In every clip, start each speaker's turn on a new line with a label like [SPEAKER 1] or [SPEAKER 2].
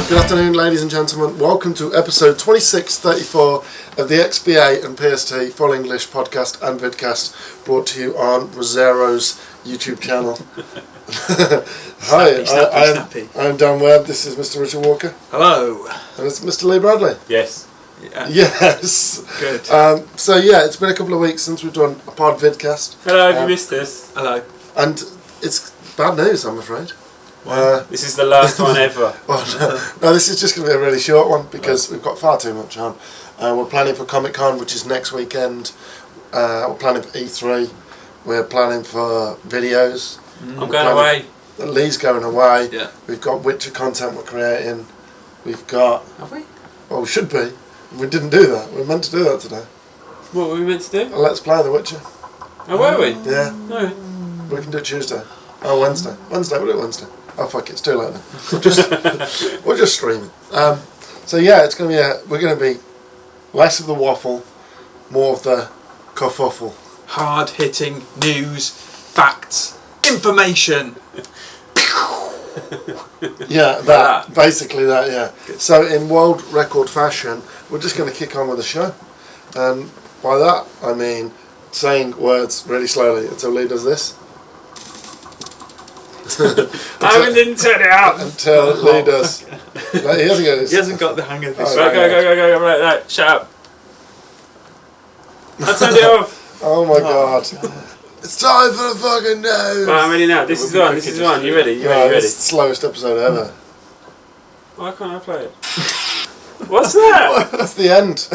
[SPEAKER 1] Good afternoon, ladies and gentlemen. Welcome to episode 2634 of the XBA and PST Full English podcast and vidcast, brought to you on Rosero's YouTube channel. Hi,
[SPEAKER 2] Snappy.
[SPEAKER 1] I'm Dan Webb. This is Mr. Richard Walker.
[SPEAKER 2] Hello.
[SPEAKER 1] And it's Mr. Lee Bradley.
[SPEAKER 3] Yes.
[SPEAKER 2] Yeah.
[SPEAKER 1] Yes.
[SPEAKER 2] Good.
[SPEAKER 1] So yeah, it's been a couple of weeks since we've done a pod vidcast.
[SPEAKER 3] Hello, have you missed us?
[SPEAKER 2] Hello.
[SPEAKER 1] And it's bad news, I'm afraid.
[SPEAKER 3] This is the last one ever.
[SPEAKER 1] No, this is just going to be a really short one because we've got far too much on. We're planning for Comic Con, which is next weekend. We're planning for E3. We're planning for videos.
[SPEAKER 3] I'm going away.
[SPEAKER 1] Lee's going away.
[SPEAKER 2] Yeah.
[SPEAKER 1] We've got Witcher content we're creating. We've got...
[SPEAKER 3] Have we?
[SPEAKER 1] Oh, we should be. We didn't do that. We were meant to do that today.
[SPEAKER 3] What were we meant to do?
[SPEAKER 1] Let's play The Witcher.
[SPEAKER 3] Oh, were we?
[SPEAKER 1] Yeah.
[SPEAKER 3] No.
[SPEAKER 1] We can do it Tuesday. Oh, Wednesday. Wednesday, we'll do it Wednesday. Oh fuck it, it's too late now. We'll just stream it. So yeah, it's going to be we're going to be less of the waffle, more of the kerfuffle.
[SPEAKER 2] Hard-hitting news, facts, information.
[SPEAKER 1] Yeah, that. Basically that, yeah. Good. So in world record fashion, we're just going to kick on with the show. And by that, I mean saying words really slowly until Lee does this.
[SPEAKER 3] I didn't turn it out
[SPEAKER 1] until Lee does. Like, he
[SPEAKER 2] hasn't got the hang of this.
[SPEAKER 3] Right, go. Right, shut up. I turned it off.
[SPEAKER 1] Oh my god. It's time for the fucking news.
[SPEAKER 3] Right, I'm ready now. This is the one. You ready? You ready?
[SPEAKER 1] It's the slowest episode ever.
[SPEAKER 3] Why can't I play it? What's that?
[SPEAKER 1] That's the end.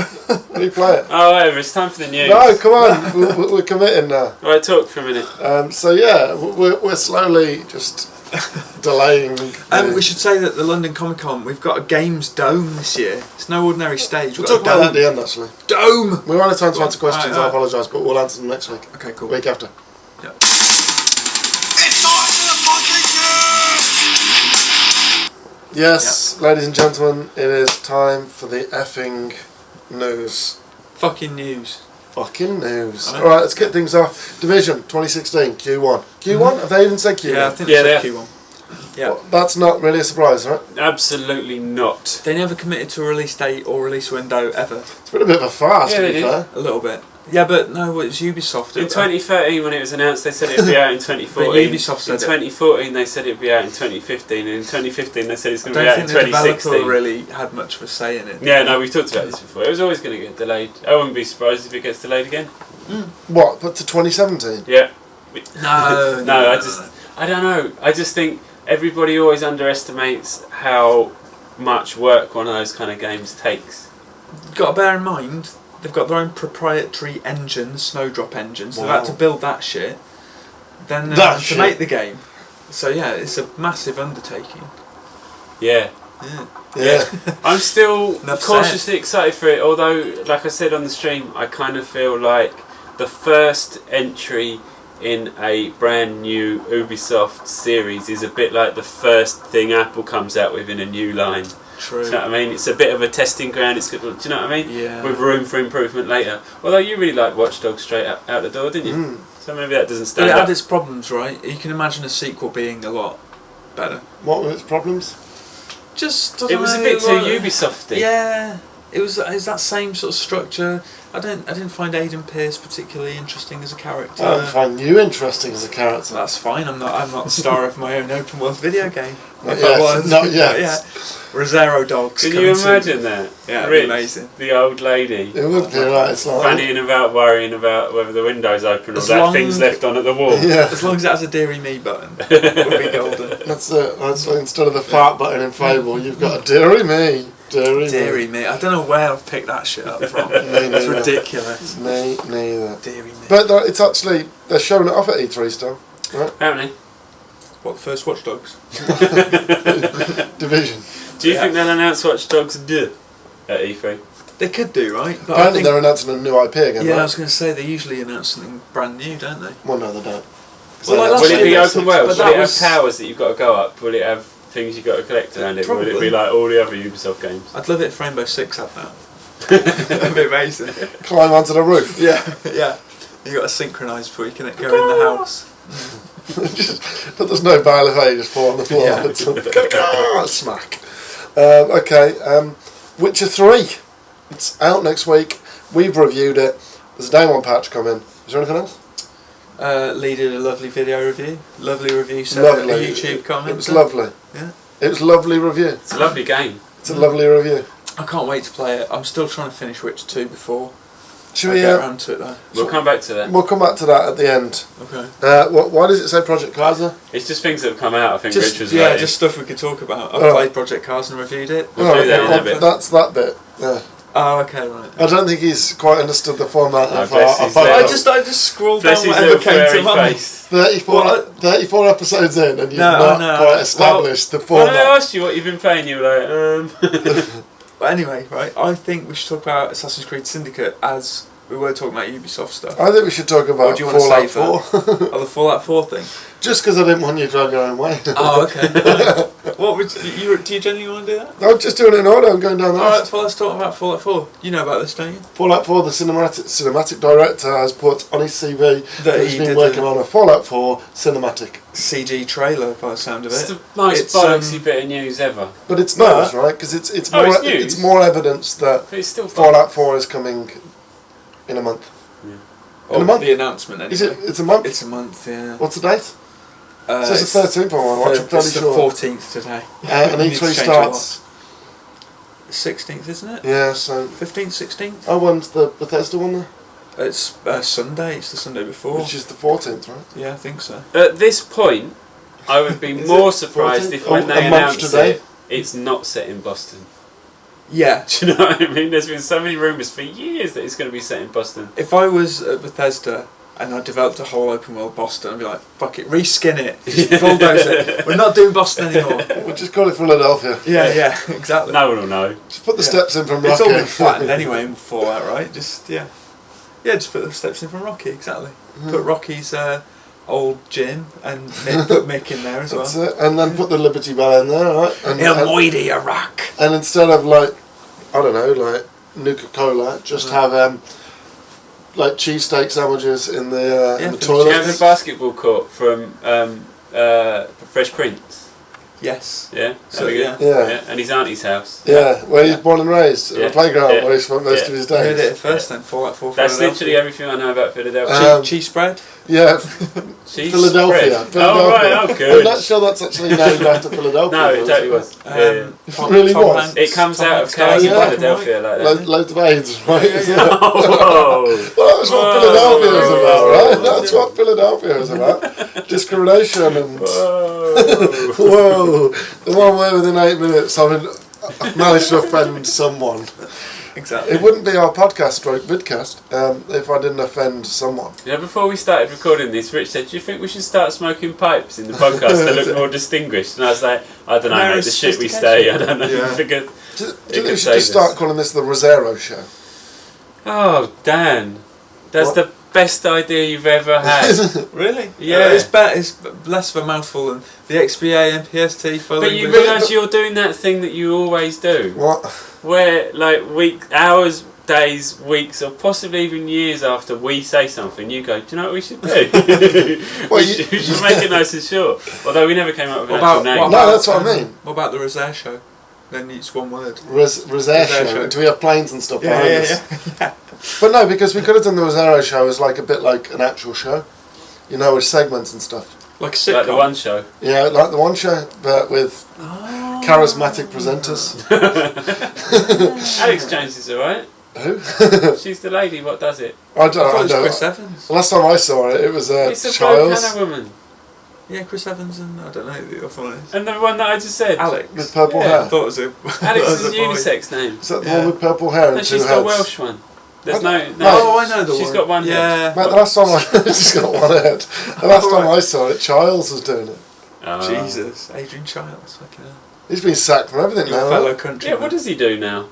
[SPEAKER 1] Replay it.
[SPEAKER 3] Oh, whatever. It's time for the news.
[SPEAKER 1] No, come on. We're committing now.
[SPEAKER 3] Right, talk for a minute.
[SPEAKER 1] So yeah, we're slowly just delaying.
[SPEAKER 2] We should say that the London Comic Con, we've got a games dome this year. It's no ordinary stage.
[SPEAKER 1] We'll talk about that at the end, actually.
[SPEAKER 2] Dome!
[SPEAKER 1] We're out of time to answer questions, I apologise, but we'll answer them next week.
[SPEAKER 2] Okay, cool.
[SPEAKER 1] Week after.
[SPEAKER 2] Yep.
[SPEAKER 4] It's time for the fucking news!
[SPEAKER 1] Yes, ladies and gentlemen, it is time for the effing news.
[SPEAKER 2] Fucking news.
[SPEAKER 1] Fucking news. Alright, let's get things off. Division 2016, Q1. Q1? Have they even said Q1?
[SPEAKER 2] Yeah, I think they said Q1. Yeah.
[SPEAKER 1] Well, that's not really a surprise, right?
[SPEAKER 3] Absolutely not.
[SPEAKER 2] They never committed to a release date or release window ever.
[SPEAKER 1] It's been a bit of a farce, to be
[SPEAKER 3] they
[SPEAKER 1] fair.
[SPEAKER 2] A little bit. Yeah, but no, it was Ubisoft.
[SPEAKER 3] In 2013, when it was announced, they said it would be out in 2014.
[SPEAKER 2] But Ubisoft said
[SPEAKER 3] in 2014, they said it would be out in 2015, and in 2015, they said it's going to be out in 2016.
[SPEAKER 2] I don't think the developer really had much of a say in it.
[SPEAKER 3] Yeah, no, we've talked about this before. It was always going to get delayed. I wouldn't be surprised if it gets delayed again.
[SPEAKER 1] What, but to 2017?
[SPEAKER 3] Yeah.
[SPEAKER 2] No,
[SPEAKER 3] I don't know. I just think everybody always underestimates how much work one of those kind of games takes.
[SPEAKER 2] You've got to bear in mind, they've got their own proprietary engines, Snowdrop engines. Wow. They've had to build that shit. Then they have to make the game. So yeah, it's a massive undertaking.
[SPEAKER 3] Yeah. I'm still cautiously excited for it, although, like I said on the stream, I kind of feel like the first entry in a brand new Ubisoft series is a bit like the first thing Apple comes out with in a new line.
[SPEAKER 2] True.
[SPEAKER 3] Do you know what I mean? It's a bit of a testing ground. It's good. Do you know what I mean?
[SPEAKER 2] Yeah.
[SPEAKER 3] With room for improvement later. Although you really liked Watch Dogs straight out the door, didn't you? So maybe that doesn't stand
[SPEAKER 2] But it
[SPEAKER 3] up.
[SPEAKER 2] had its problems, right? You can imagine a sequel being a lot better.
[SPEAKER 1] What were its problems?
[SPEAKER 2] Just
[SPEAKER 3] it was a bit too Ubisofty.
[SPEAKER 2] Yeah, it was that same sort of structure. I didn't find Aidan Pearce particularly interesting as a character.
[SPEAKER 1] I don't find you interesting as a character.
[SPEAKER 2] That's fine. I'm not the star of my own open world video game.
[SPEAKER 1] Not yet.
[SPEAKER 2] Yeah. Rosero dogs.
[SPEAKER 3] Can you imagine that?
[SPEAKER 2] Yeah,
[SPEAKER 3] Rich,
[SPEAKER 2] amazing.
[SPEAKER 3] The old lady.
[SPEAKER 1] It would be right. It's like
[SPEAKER 3] fannying about, worrying about whether the window's open or that thing's left on at the wall.
[SPEAKER 1] Yeah.
[SPEAKER 2] As long as it has a Deary Me button, we'll be golden.
[SPEAKER 1] That's it. That's instead of the fart button in Fable, you've got a Deary Me.
[SPEAKER 2] Deary Me. I don't know where I've picked that shit up from. It's ridiculous.
[SPEAKER 1] Me neither.
[SPEAKER 2] Deary Me.
[SPEAKER 1] But it's actually, they're showing it off at E3 still. Right?
[SPEAKER 3] Apparently.
[SPEAKER 2] What, the first Watch Dogs?
[SPEAKER 1] Division.
[SPEAKER 3] Do you think they'll announce Watch Dogs 2 at E3?
[SPEAKER 2] They could do, right? But
[SPEAKER 1] apparently they're announcing a new IP again,
[SPEAKER 2] yeah,
[SPEAKER 1] right?
[SPEAKER 2] I was going to say, they usually announce something brand new, don't they?
[SPEAKER 1] Well, no, they don't.
[SPEAKER 2] Well,
[SPEAKER 3] will it be open world?
[SPEAKER 2] But
[SPEAKER 3] Will it have towers that you've got to go up? Will it have things you've got to collect around it?
[SPEAKER 2] Probably.
[SPEAKER 3] Will it be like all the other Ubisoft games?
[SPEAKER 2] I'd love it if Rainbow Six had that. That'd be amazing.
[SPEAKER 1] Climb onto the roof.
[SPEAKER 2] Yeah. You got to synchronise before you can go in the house.
[SPEAKER 1] But there's no bail if you just fall on the floor.
[SPEAKER 2] Yeah.
[SPEAKER 1] It's smack. Okay, Witcher 3. It's out next week. We've reviewed it. There's a day one patch coming. Is there anything else?
[SPEAKER 2] Lee did a lovely video review. Lovely review. So
[SPEAKER 1] Lovely.
[SPEAKER 2] a YouTube comment.
[SPEAKER 1] It was lovely.
[SPEAKER 2] Yeah.
[SPEAKER 1] It was a lovely review.
[SPEAKER 3] It's a lovely game.
[SPEAKER 1] It's a lovely review.
[SPEAKER 2] I can't wait to play it. I'm still trying to finish Witcher 2 before
[SPEAKER 1] Should
[SPEAKER 2] I
[SPEAKER 1] we
[SPEAKER 2] get around to it though.
[SPEAKER 3] We'll come back to that.
[SPEAKER 1] We'll come back to that at the end.
[SPEAKER 2] Okay.
[SPEAKER 1] Why does it say Project Kaiser?
[SPEAKER 3] It's just things that have come out. I think
[SPEAKER 2] Just,
[SPEAKER 3] Rich was
[SPEAKER 2] yeah,
[SPEAKER 3] rating.
[SPEAKER 2] just stuff we could talk about. I've
[SPEAKER 1] Oh.
[SPEAKER 2] played Project Cars and reviewed it.
[SPEAKER 3] We'll do that in a bit.
[SPEAKER 1] That's that bit. Yeah.
[SPEAKER 2] Oh, okay, right.
[SPEAKER 1] I don't think he's quite understood the format
[SPEAKER 3] No,
[SPEAKER 1] of
[SPEAKER 3] bless his
[SPEAKER 1] our
[SPEAKER 3] little-
[SPEAKER 2] I just scrolled
[SPEAKER 3] Bless
[SPEAKER 2] down
[SPEAKER 3] his
[SPEAKER 2] whatever
[SPEAKER 3] little
[SPEAKER 2] came to
[SPEAKER 3] furry
[SPEAKER 2] mind.
[SPEAKER 3] face.
[SPEAKER 1] 34 episodes in and you've
[SPEAKER 2] No,
[SPEAKER 1] not quite established the
[SPEAKER 3] When I
[SPEAKER 1] format.
[SPEAKER 3] asked you what you've been playing, you were like,
[SPEAKER 2] But anyway, right, I think we should talk about Assassin's Creed Syndicate as we were talking about Ubisoft stuff.
[SPEAKER 1] I think we should talk
[SPEAKER 2] Or
[SPEAKER 1] about
[SPEAKER 2] do you want to
[SPEAKER 1] Fallout
[SPEAKER 2] save
[SPEAKER 1] 4.
[SPEAKER 2] Oh, the Fallout 4 thing.
[SPEAKER 1] Just because I didn't want you to drag your own way.
[SPEAKER 2] Oh, okay. Right. What would you do? You genuinely want to do that?
[SPEAKER 1] I'm just doing it in order. I'm going down the
[SPEAKER 2] All right,
[SPEAKER 1] list.
[SPEAKER 2] well, let's talk about Fallout 4. You know about this, don't you?
[SPEAKER 1] Fallout 4, the cinematic director has put on his CV that he's
[SPEAKER 2] he
[SPEAKER 1] been
[SPEAKER 2] did
[SPEAKER 1] working on a Fallout 4 cinematic.
[SPEAKER 2] CG trailer, by the sound of
[SPEAKER 3] it's
[SPEAKER 2] it.
[SPEAKER 3] the most
[SPEAKER 2] It's,
[SPEAKER 3] bollocksy bit of news ever.
[SPEAKER 1] But it's news, right? Because it's
[SPEAKER 3] Oh,
[SPEAKER 1] more
[SPEAKER 3] it's news?
[SPEAKER 1] it's more evidence that
[SPEAKER 3] But it's still fun.
[SPEAKER 1] Fallout 4 is coming in a month.
[SPEAKER 2] Or
[SPEAKER 1] in a month?
[SPEAKER 2] the announcement, anyway.
[SPEAKER 1] Is it? It's a month.
[SPEAKER 2] It's a month, yeah.
[SPEAKER 1] What's the date? So it's the 13th one. I'm
[SPEAKER 2] It's
[SPEAKER 1] fairly
[SPEAKER 2] the
[SPEAKER 1] sure.
[SPEAKER 2] 14th today.
[SPEAKER 1] And
[SPEAKER 2] You need to
[SPEAKER 1] E3
[SPEAKER 2] change it
[SPEAKER 1] starts.
[SPEAKER 2] 16th, isn't it?
[SPEAKER 1] Yeah. So
[SPEAKER 2] 15th, 16th?
[SPEAKER 1] oh, when's the Bethesda one there?
[SPEAKER 2] It's Sunday. It's the Sunday before.
[SPEAKER 1] Which is the 14th, right?
[SPEAKER 2] Yeah, I think so.
[SPEAKER 3] At this point, I would be
[SPEAKER 1] Is
[SPEAKER 3] more
[SPEAKER 1] it
[SPEAKER 3] surprised
[SPEAKER 1] 14th?
[SPEAKER 3] if when
[SPEAKER 1] A
[SPEAKER 3] they
[SPEAKER 1] month
[SPEAKER 3] announce
[SPEAKER 1] today?
[SPEAKER 3] it, it's not set in Boston.
[SPEAKER 2] Yeah.
[SPEAKER 3] Do you know what I mean? There's been so many rumours for years that it's going to be set in Boston.
[SPEAKER 2] If I was at Bethesda and I developed a whole open world Boston, I'd be like, fuck it, reskin it. Just bulldoze it. We're not doing Boston anymore.
[SPEAKER 1] We'll just call it Philadelphia.
[SPEAKER 2] Yeah, exactly.
[SPEAKER 3] No one will know.
[SPEAKER 1] Just put the steps in from
[SPEAKER 2] It's
[SPEAKER 1] Rocky.
[SPEAKER 2] all been flattened anyway in Fallout, right? Just, yeah. Yeah, just put the steps in from Rocky, exactly. Put Rocky's old gym and put Mick in there as well.
[SPEAKER 1] That's it. And then put the Liberty Bell in there, right? And,
[SPEAKER 2] In mighty Iraq.
[SPEAKER 1] and instead of like, I don't know, like Nuka-Cola, just have like cheesesteak sandwiches in the
[SPEAKER 2] Yeah,
[SPEAKER 1] in the
[SPEAKER 2] for the
[SPEAKER 3] Do you know
[SPEAKER 1] toilet.
[SPEAKER 3] the basketball court from Fresh Prince?
[SPEAKER 2] Yes.
[SPEAKER 3] Yeah?
[SPEAKER 2] So,
[SPEAKER 3] That'd be
[SPEAKER 1] Yeah.
[SPEAKER 3] good. And his auntie's house.
[SPEAKER 1] Yeah, where he's born and raised,
[SPEAKER 3] Yeah.
[SPEAKER 1] the playground
[SPEAKER 3] Yeah.
[SPEAKER 1] where he spent most
[SPEAKER 3] Yeah.
[SPEAKER 1] of his
[SPEAKER 2] Who did
[SPEAKER 1] days.
[SPEAKER 2] it first then? Fallout 4
[SPEAKER 3] That's
[SPEAKER 2] Philadelphia.
[SPEAKER 3] literally everything I know about Philadelphia.
[SPEAKER 2] Cheese spread?
[SPEAKER 1] Yeah,
[SPEAKER 3] Cheese
[SPEAKER 1] Philadelphia.
[SPEAKER 3] spread. Oh, right, oh,
[SPEAKER 1] I'm
[SPEAKER 3] good.
[SPEAKER 1] not sure that's actually named after Philadelphia.
[SPEAKER 3] No, it
[SPEAKER 1] was
[SPEAKER 3] totally was. Yeah.
[SPEAKER 1] It really was.
[SPEAKER 2] Hanks-
[SPEAKER 3] It comes
[SPEAKER 2] Tom
[SPEAKER 3] out of
[SPEAKER 2] Hanks
[SPEAKER 3] cars
[SPEAKER 2] guy
[SPEAKER 3] in
[SPEAKER 1] yeah.
[SPEAKER 3] Philadelphia like that.
[SPEAKER 1] Loads of AIDS, right?
[SPEAKER 2] Yeah,
[SPEAKER 1] isn't
[SPEAKER 2] yeah.
[SPEAKER 1] it?
[SPEAKER 3] Oh,
[SPEAKER 1] Well, that's what
[SPEAKER 3] Whoa.
[SPEAKER 1] Philadelphia is about, right?
[SPEAKER 3] Whoa.
[SPEAKER 1] That's what Philadelphia is about. Discrimination and...
[SPEAKER 3] whoa.
[SPEAKER 1] Whoa! The one where within 8 minutes I've managed to offend someone.
[SPEAKER 2] Exactly.
[SPEAKER 1] It wouldn't be our podcast stroke vidcast if I didn't offend someone.
[SPEAKER 3] Yeah, before we started recording this, Rich said, "Do you think we should start smoking pipes in the podcast to look more distinguished?" And I was like, "I don't know,
[SPEAKER 2] There
[SPEAKER 3] mate.
[SPEAKER 2] is
[SPEAKER 3] The shit we stay, I don't know."
[SPEAKER 1] Yeah.
[SPEAKER 3] I figured,
[SPEAKER 1] Do you
[SPEAKER 3] It
[SPEAKER 1] think we
[SPEAKER 3] could
[SPEAKER 1] should
[SPEAKER 3] save
[SPEAKER 1] just start
[SPEAKER 3] us.
[SPEAKER 1] calling this the Rosero Show?
[SPEAKER 3] oh, Dan, that's
[SPEAKER 1] What?
[SPEAKER 3] the best idea you've ever had.
[SPEAKER 2] Really?
[SPEAKER 3] Yeah.
[SPEAKER 2] It's less of a mouthful than the XBA and PST following.
[SPEAKER 3] But you
[SPEAKER 2] with-
[SPEAKER 3] realise you're doing that thing that you always do,
[SPEAKER 1] What?
[SPEAKER 3] where like hours, days, weeks, or possibly even years after we say something, you go, "Do you know what we should do?
[SPEAKER 1] Well,
[SPEAKER 3] we should make it nice and short." Although we never came up with an
[SPEAKER 2] What
[SPEAKER 3] actual
[SPEAKER 2] about,
[SPEAKER 3] name.
[SPEAKER 2] what
[SPEAKER 1] No,
[SPEAKER 2] about,
[SPEAKER 1] that's what I mean.
[SPEAKER 2] What about the Rosare Show? Then it's one word.
[SPEAKER 1] Rosero Show.
[SPEAKER 2] Show.
[SPEAKER 1] Do we have planes and stuff behind us?
[SPEAKER 2] yeah.
[SPEAKER 1] But no, because we could have done the Rosero Show as like a bit like an actual show. You know, with segments and stuff.
[SPEAKER 2] Like a sitcom.
[SPEAKER 3] Like the one show.
[SPEAKER 1] Yeah, like the one show, but with charismatic presenters.
[SPEAKER 3] Alex Jones is alright.
[SPEAKER 1] Who?
[SPEAKER 3] She's the lady, what does it?
[SPEAKER 1] I don't,
[SPEAKER 2] I thought
[SPEAKER 1] I
[SPEAKER 2] it was
[SPEAKER 1] don't.
[SPEAKER 2] Chris Evans.
[SPEAKER 1] Last time I saw it, it was
[SPEAKER 3] It's a
[SPEAKER 1] Childs
[SPEAKER 3] Canna woman.
[SPEAKER 2] Yeah, Chris Evans and I don't know who the other one is.
[SPEAKER 3] And the one that I just said.
[SPEAKER 2] Alex.
[SPEAKER 1] with purple
[SPEAKER 3] Yeah.
[SPEAKER 2] I
[SPEAKER 1] hair.
[SPEAKER 2] thought it was a.
[SPEAKER 3] Alex
[SPEAKER 2] was
[SPEAKER 3] is a
[SPEAKER 2] a boy.
[SPEAKER 3] unisex name.
[SPEAKER 1] Is that the
[SPEAKER 2] Yeah.
[SPEAKER 1] one with purple hair and
[SPEAKER 3] And
[SPEAKER 1] two
[SPEAKER 3] she's
[SPEAKER 1] heads?
[SPEAKER 3] got Welsh one. There's no.
[SPEAKER 2] Oh, I know the one.
[SPEAKER 3] She's got one head.
[SPEAKER 2] Yeah.
[SPEAKER 1] Mate, the last time she's got one head. The last time I saw it, Childs was doing it.
[SPEAKER 3] Oh.
[SPEAKER 2] Jesus, Adrian Childs, fucking hell.
[SPEAKER 1] He's been sacked from everything
[SPEAKER 2] Your
[SPEAKER 1] now.
[SPEAKER 2] fellow
[SPEAKER 1] Right?
[SPEAKER 2] countryman.
[SPEAKER 3] Yeah, what does he do now?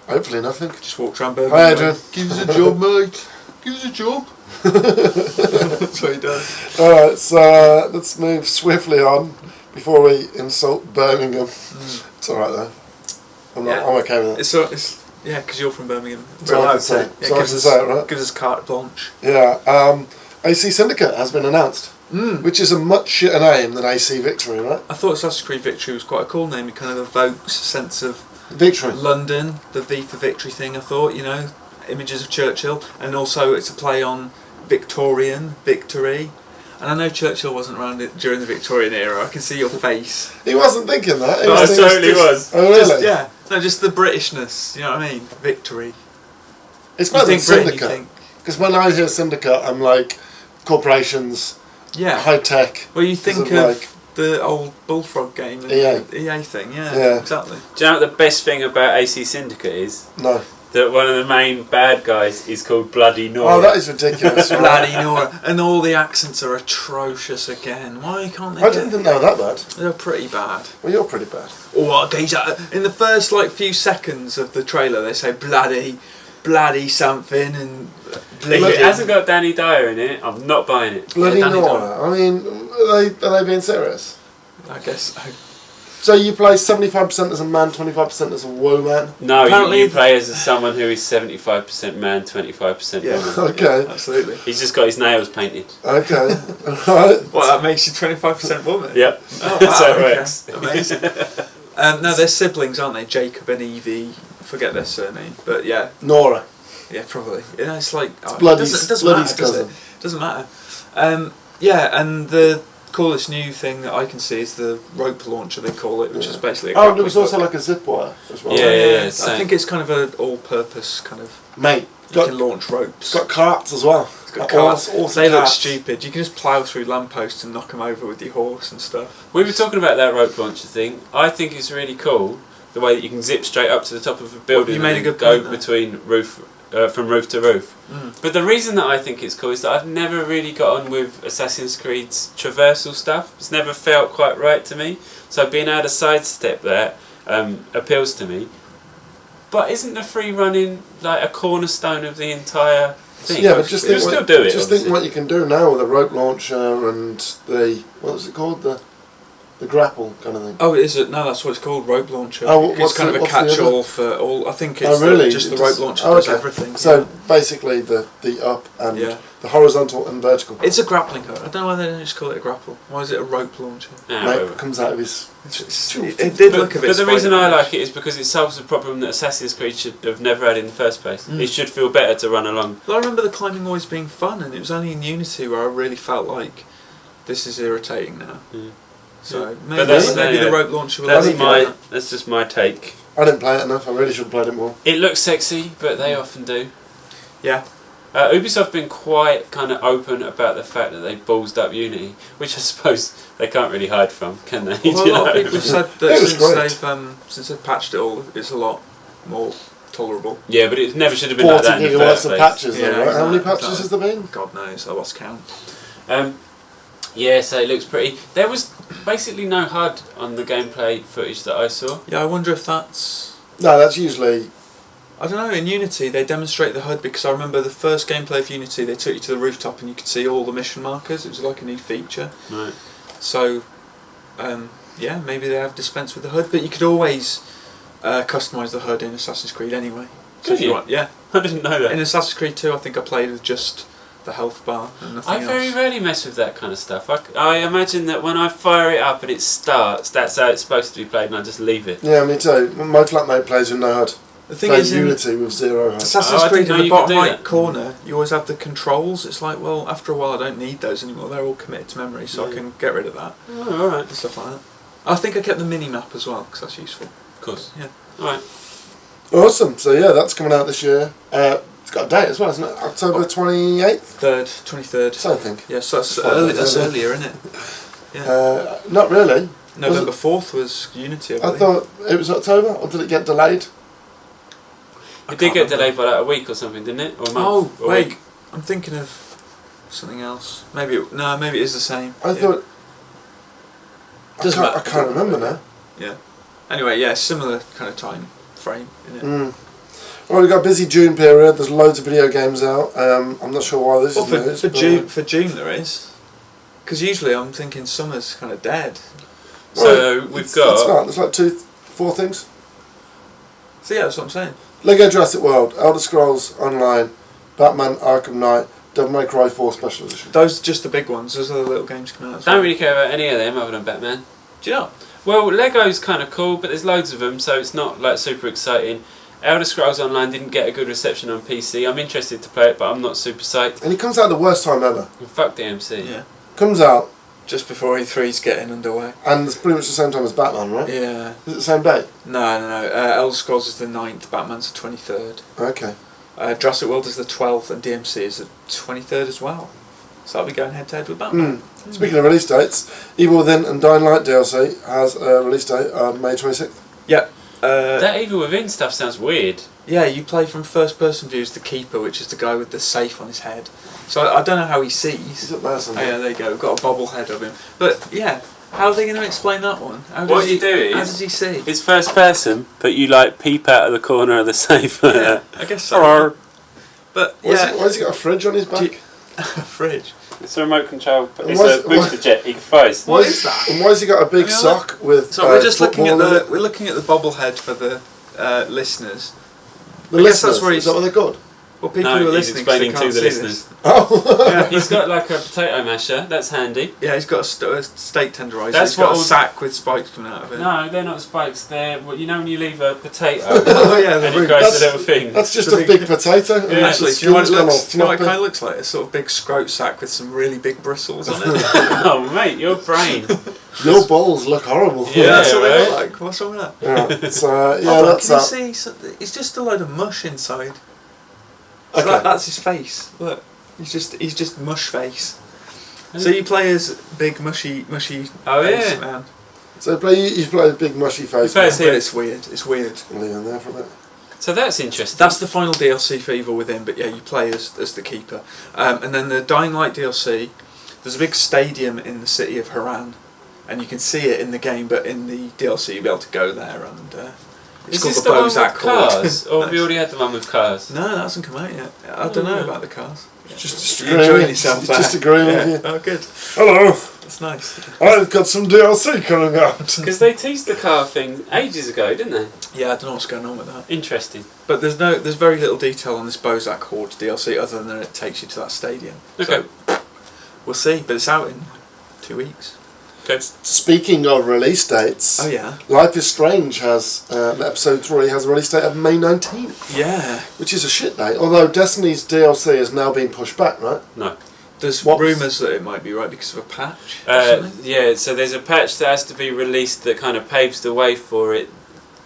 [SPEAKER 1] Hopefully nothing.
[SPEAKER 2] Just walks around
[SPEAKER 1] Hi,
[SPEAKER 2] Birmingham.
[SPEAKER 1] Adrian.
[SPEAKER 2] Give us a job, mate. Give us a job. That's what he does.
[SPEAKER 1] Alright, so let's move swiftly on before we insult Birmingham. It's alright though. I'm okay with it.
[SPEAKER 2] Yeah, because you're from Birmingham.
[SPEAKER 1] So I can say it. So I can say it, right?
[SPEAKER 2] Gives us carte blanche.
[SPEAKER 1] Yeah. AC Syndicate has been announced, which is a much shitter name than AC Victory, right?
[SPEAKER 2] I thought Assassin's Creed Victory was quite a cool name. It kind of evokes a sense of
[SPEAKER 1] Victory.
[SPEAKER 2] London, the V for Victory thing. I thought, images of Churchill, and also it's a play on Victorian victory. And I know Churchill wasn't around during the Victorian era. I can see your face.
[SPEAKER 1] He wasn't thinking that.
[SPEAKER 3] I totally was.
[SPEAKER 1] Oh, really?
[SPEAKER 2] Just the Britishness. You know what I mean? Victory.
[SPEAKER 1] It's better than Syndicate. Because when I hear Syndicate, I'm like corporations, high tech.
[SPEAKER 2] Well, you think of the old Bullfrog game, and EA thing. Yeah, exactly.
[SPEAKER 3] Do you know what the best thing about AC Syndicate is?
[SPEAKER 1] No.
[SPEAKER 3] That one of the main bad guys is called Bloody Nora.
[SPEAKER 1] Oh, that is ridiculous.
[SPEAKER 2] Bloody Nora. And all the accents are atrocious again. Why can't they?
[SPEAKER 1] I didn't think they were that bad.
[SPEAKER 2] They're pretty bad.
[SPEAKER 1] Well, you're pretty bad.
[SPEAKER 2] Oh, in the first few seconds of the trailer, they say bloody something and bleeding.
[SPEAKER 3] If it hasn't got Danny Dyer in it, I'm not buying it.
[SPEAKER 1] Bloody Nora. I mean, are they being serious?
[SPEAKER 2] I guess so.
[SPEAKER 1] So you play 75% as a man, 25% as a woman?
[SPEAKER 3] No, you play as someone who is 75% man, 25% woman.
[SPEAKER 1] Okay.
[SPEAKER 2] Yeah, absolutely.
[SPEAKER 3] He's just got his nails painted.
[SPEAKER 1] Okay. Right.
[SPEAKER 2] Well, that makes you 25% woman?
[SPEAKER 3] Yep.
[SPEAKER 2] Oh, wow,
[SPEAKER 3] That's how it works.
[SPEAKER 2] Amazing. No, they're siblings, aren't they? Jacob and Evie. Forget their surname. But yeah.
[SPEAKER 1] Nora.
[SPEAKER 2] Yeah, probably. Yeah, it's like...
[SPEAKER 1] It's Bloody's
[SPEAKER 2] matter,
[SPEAKER 1] cousin.
[SPEAKER 2] Doesn't matter. And the coolest new thing that I can see is the rope launcher, they call it, which is basically a
[SPEAKER 1] there was also like a zip wire as well.
[SPEAKER 3] Yeah.
[SPEAKER 2] I think it's kind of an all-purpose kind of...
[SPEAKER 1] Mate.
[SPEAKER 2] You can launch ropes.
[SPEAKER 1] It's got carts as well.
[SPEAKER 2] It's got carts. They look
[SPEAKER 1] carts.
[SPEAKER 2] stupid. You can just plough through lampposts and knock them over with your horse and stuff.
[SPEAKER 3] We were talking about that rope launcher thing. I think it's really cool, the way that you can zip straight up to the top of a building
[SPEAKER 2] you made
[SPEAKER 3] and
[SPEAKER 2] a good
[SPEAKER 3] go
[SPEAKER 2] point
[SPEAKER 3] between from roof to roof. But the reason that I think it's cool is that I've never really got on with Assassin's Creed's traversal stuff. It's never felt quite right to me. So being able to sidestep that appeals to me. But isn't the free running like a cornerstone of the entire thing?
[SPEAKER 1] Yeah, but just think
[SPEAKER 3] what
[SPEAKER 1] you can do now with a rope launcher and the what was it called, the grapple kind of thing.
[SPEAKER 2] Oh, is it? No, that's what it's called, rope launcher.
[SPEAKER 1] Oh,
[SPEAKER 2] it's kind of a catch-all for all. I think it's just the rope launcher does everything.
[SPEAKER 1] So basically, the up and the horizontal and vertical.
[SPEAKER 2] It's a grappling hook. I don't know why they don't just call it a grapple. Why is it a rope launcher?
[SPEAKER 1] Mate comes out of his.
[SPEAKER 2] It did look a bit.
[SPEAKER 3] But the reason I like it is because it solves a problem that Assassin's Creed should have never had in the first place. It should feel better to run along.
[SPEAKER 2] Well, I remember the climbing always being fun, and it was only in Unity where I really felt like this is irritating now. So maybe the rope launcher will
[SPEAKER 3] that's just my take.
[SPEAKER 1] I didn't play it enough. I really should have played it more.
[SPEAKER 3] It looks sexy, but they often do.
[SPEAKER 2] Yeah.
[SPEAKER 3] Ubisoft been quite kind of open about the fact that they ballsed up Unity, which I suppose they can't really hide from, can they?
[SPEAKER 2] Well, a lot of people have said that since they've patched it all, it's a lot more tolerable.
[SPEAKER 3] Yeah, but it never should have been like that in the first place.
[SPEAKER 1] 40 gigawatts of patches, though, right? How many patches has there been?
[SPEAKER 2] God knows, I lost count.
[SPEAKER 3] Yeah, so it looks pretty. There was basically no HUD on the gameplay footage that I saw.
[SPEAKER 2] Yeah, I wonder if that's...
[SPEAKER 1] No, that's usually...
[SPEAKER 2] I don't know, in Unity they demonstrate the HUD because I remember the first gameplay of Unity they took you to the rooftop and you could see all the mission markers. It was like a new feature.
[SPEAKER 3] Right.
[SPEAKER 2] So, maybe they have dispensed with the HUD, but you could always customise the HUD in Assassin's Creed anyway. So
[SPEAKER 3] Could you?
[SPEAKER 2] Yeah.
[SPEAKER 3] I didn't know that.
[SPEAKER 2] In Assassin's Creed 2 I think I played with just the health bar and nothing else.
[SPEAKER 3] I very rarely mess with that kind of stuff. I imagine that when I fire it up and it starts, that's how it's supposed to be played, and I just leave it.
[SPEAKER 1] Yeah, me too. My flatmate plays with no HUD.
[SPEAKER 2] The thing is,
[SPEAKER 1] Unity with zero HUD.
[SPEAKER 2] Assassin's Creed in the bottom right corner, you always have the controls. It's like, well, after a while I don't need those anymore. They're all committed to memory, so I can get rid of that.
[SPEAKER 3] Oh, alright.
[SPEAKER 2] And stuff like that. I think I kept the mini-map as well, because that's useful.
[SPEAKER 3] Of course.
[SPEAKER 2] Yeah.
[SPEAKER 3] Alright.
[SPEAKER 1] Awesome. So yeah, that's coming out this year. It's got a date as well, isn't it? October 28th?
[SPEAKER 2] 23rd.
[SPEAKER 1] So I think.
[SPEAKER 2] Yeah, so that's earlier, isn't it? Yeah.
[SPEAKER 1] Not really.
[SPEAKER 2] November 4th was Unity, I believe.
[SPEAKER 1] I thought it was October, or did it get delayed?
[SPEAKER 3] It did get delayed by like a week or something, didn't it? Or a month?
[SPEAKER 2] Oh, wait. I'm thinking of something else. Maybe it is the same.
[SPEAKER 1] I thought... I can't remember now.
[SPEAKER 2] Yeah. Anyway, yeah, similar kind of time frame, isn't it?
[SPEAKER 1] Well, we've got a busy June period. There's loads of video games out. I'm not sure why this is news.
[SPEAKER 2] For June there is. Because usually I'm thinking summer's kind of dead.
[SPEAKER 3] So we've got...
[SPEAKER 1] It's not. There's like 4 things.
[SPEAKER 2] So yeah, that's what I'm saying.
[SPEAKER 1] Lego Jurassic World, Elder Scrolls Online, Batman Arkham Knight, Devil May Cry 4 Special Edition.
[SPEAKER 2] Those are just the big ones. There's other little games coming out as well.
[SPEAKER 3] Don't really care about any of them other than Batman.
[SPEAKER 2] Do you know?
[SPEAKER 3] Well, Lego's kind of cool, but there's loads of them, so it's not like super exciting. Elder Scrolls Online didn't get a good reception on PC. I'm interested to play it, but I'm not super psyched.
[SPEAKER 1] And it comes out at the worst time ever.
[SPEAKER 3] Fuck DMC.
[SPEAKER 2] Yeah.
[SPEAKER 1] Comes out,
[SPEAKER 2] Just before E3's getting underway.
[SPEAKER 1] and it's pretty much the same time as Batman, right?
[SPEAKER 2] Yeah.
[SPEAKER 1] Is it the same day?
[SPEAKER 2] No. Elder Scrolls is the 9th, Batman's the 23rd.
[SPEAKER 1] Okay.
[SPEAKER 2] Jurassic World is the 12th, and DMC is the 23rd as well. So I'll be going head to head with Batman.
[SPEAKER 1] Speaking of release dates, Evil Within and Dying Light DLC has a release date of May 26th.
[SPEAKER 2] Yep.
[SPEAKER 3] That Evil Within stuff sounds weird.
[SPEAKER 2] Yeah, you play from first person view as the Keeper, which is the guy with the safe on his head. So I don't know how he sees.
[SPEAKER 1] Is it there
[SPEAKER 2] Oh
[SPEAKER 1] somewhere?
[SPEAKER 2] yeah, there you go. We've got a bobblehead of him. But yeah, how are they going to explain that one?
[SPEAKER 3] What you do
[SPEAKER 2] How
[SPEAKER 3] is
[SPEAKER 2] does he see?
[SPEAKER 3] it's first person, but you like peep out of the corner of the safe.
[SPEAKER 2] Yeah, I guess so.
[SPEAKER 3] Or
[SPEAKER 2] But
[SPEAKER 1] Why
[SPEAKER 2] yeah,
[SPEAKER 1] has he got a fridge on his back?
[SPEAKER 2] a fridge.
[SPEAKER 3] it's a remote control. It's
[SPEAKER 1] Why's-
[SPEAKER 3] a booster jet. He flies.
[SPEAKER 2] What is that?
[SPEAKER 1] And why has he got a big
[SPEAKER 2] Yeah,
[SPEAKER 1] sock with?
[SPEAKER 2] So we're just looking at
[SPEAKER 1] football in it?
[SPEAKER 2] we're looking at the bobblehead for the listeners.
[SPEAKER 1] The
[SPEAKER 2] I guess
[SPEAKER 1] listeners.
[SPEAKER 2] that's where
[SPEAKER 1] Is that what they're called?
[SPEAKER 2] Well, people
[SPEAKER 3] No,
[SPEAKER 2] who are
[SPEAKER 3] he's
[SPEAKER 2] listening 'cause they
[SPEAKER 3] explaining
[SPEAKER 2] can't
[SPEAKER 3] to the
[SPEAKER 2] see
[SPEAKER 3] listeners.
[SPEAKER 2] this.
[SPEAKER 1] Oh.
[SPEAKER 2] Yeah.
[SPEAKER 3] He's got like a potato masher. That's handy.
[SPEAKER 2] Yeah, he's got a steak tenderizer.
[SPEAKER 3] That's
[SPEAKER 2] He's got
[SPEAKER 3] what
[SPEAKER 2] a
[SPEAKER 3] all-
[SPEAKER 2] sack with spikes coming out of it.
[SPEAKER 3] No, they're not spikes. They're well, you know when you leave a potato
[SPEAKER 2] Oh yeah,
[SPEAKER 3] and
[SPEAKER 2] the
[SPEAKER 3] it
[SPEAKER 2] root.
[SPEAKER 3] grows
[SPEAKER 1] That's-
[SPEAKER 3] a little thing.
[SPEAKER 1] That's just
[SPEAKER 2] The
[SPEAKER 1] a
[SPEAKER 2] big-
[SPEAKER 1] big potato. and
[SPEAKER 3] Yeah,
[SPEAKER 1] the
[SPEAKER 2] Actually, do you know what it
[SPEAKER 1] skin's gone
[SPEAKER 2] looks?
[SPEAKER 1] all
[SPEAKER 2] Do you know what it
[SPEAKER 1] floppy.
[SPEAKER 2] kind of looks like? A sort of big scrote sack with some really big bristles on it.
[SPEAKER 3] Oh mate, your brain.
[SPEAKER 1] Your balls look horrible.
[SPEAKER 3] Yeah,
[SPEAKER 2] that's what they
[SPEAKER 3] right.
[SPEAKER 2] look like. What's wrong with that?
[SPEAKER 1] Yeah, so, yeah,
[SPEAKER 2] Hold on,
[SPEAKER 1] that's
[SPEAKER 2] can you
[SPEAKER 1] that.
[SPEAKER 2] see? It's just a load of mush inside. So
[SPEAKER 1] Okay.
[SPEAKER 2] that's his face. Look, he's just mush face. So you play as big mushy
[SPEAKER 3] Oh,
[SPEAKER 2] face
[SPEAKER 3] yeah.
[SPEAKER 2] man.
[SPEAKER 1] So you play a big mushy face.
[SPEAKER 3] play as
[SPEAKER 2] But
[SPEAKER 3] him.
[SPEAKER 2] it's weird. It's weird.
[SPEAKER 1] Leave him there for a bit.
[SPEAKER 3] So that's interesting.
[SPEAKER 2] That's the final DLC for Evil Within, but yeah, you play as the Keeper. And then the Dying Light DLC, there's a big stadium in the city of Haran, and you can see it in the game, but in the DLC you'll be able to go there and it's
[SPEAKER 3] Is
[SPEAKER 2] called
[SPEAKER 3] this
[SPEAKER 2] the
[SPEAKER 3] the one with
[SPEAKER 2] Bozak Horde.
[SPEAKER 3] cars? Or have we already had the one with cars?
[SPEAKER 2] No, that hasn't come out yet. I don't know about the cars.
[SPEAKER 1] Just
[SPEAKER 2] You're enjoying
[SPEAKER 1] agreeing with
[SPEAKER 2] yourself
[SPEAKER 1] you.
[SPEAKER 2] there.
[SPEAKER 1] Just agreeing
[SPEAKER 2] Yeah.
[SPEAKER 1] with you.
[SPEAKER 2] Oh, good.
[SPEAKER 1] Hello,
[SPEAKER 2] That's nice.
[SPEAKER 1] I've got some DLC coming out.
[SPEAKER 3] Because they teased the car thing ages ago, didn't they?
[SPEAKER 2] Yeah, I don't know what's going on with that.
[SPEAKER 3] Interesting.
[SPEAKER 2] But there's very little detail on this Bozak Horde DLC other than it takes you to that stadium.
[SPEAKER 3] Okay.
[SPEAKER 2] So, we'll see, but it's out in 2 weeks.
[SPEAKER 3] Okay.
[SPEAKER 1] Speaking of release dates,
[SPEAKER 2] Oh yeah.
[SPEAKER 1] Life is Strange has episode 3 has a release date of May 19th,
[SPEAKER 2] Yeah.
[SPEAKER 1] which is a shit date. Although Destiny's DLC has now been pushed back, right?
[SPEAKER 3] No.
[SPEAKER 2] There's
[SPEAKER 1] What's-
[SPEAKER 2] rumours that it might be right because of a patch. Or something.
[SPEAKER 3] Yeah, so there's a patch that has to be released that kind of paves the way for it.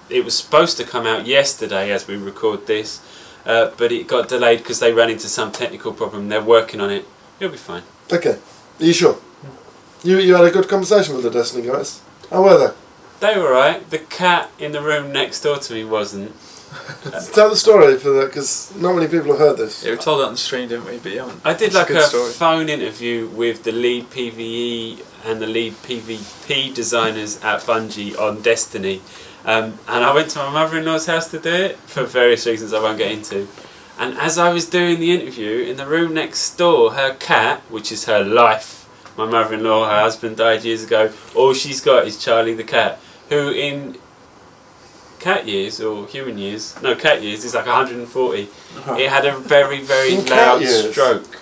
[SPEAKER 3] It was supposed to come out yesterday as we record this, but it got delayed because they ran into some technical problem. They're working on it. It'll be fine.
[SPEAKER 1] Okay, are you sure? You had a good conversation with the Destiny guys. How were they?
[SPEAKER 3] They were right. The cat in the room next door to me wasn't.
[SPEAKER 1] Tell the story for that, because not many people have heard this.
[SPEAKER 2] Yeah, we told that on the stream, didn't we? But yeah,
[SPEAKER 3] I did
[SPEAKER 2] it's
[SPEAKER 3] like
[SPEAKER 2] good
[SPEAKER 3] a
[SPEAKER 2] story.
[SPEAKER 3] phone interview with the lead PvE and the lead PvP designers at Bungie on Destiny. And I went to my mother-in-law's house to do it for various reasons I won't get into. And as I was doing the interview, in the room next door, her cat, which is her life, my mother-in-law, her husband died years ago, all she's got is Charlie the cat, who in cat years, or human years, no, cat years, is like 140. It had a very, very
[SPEAKER 1] In cat
[SPEAKER 3] loud
[SPEAKER 1] years?
[SPEAKER 3] stroke.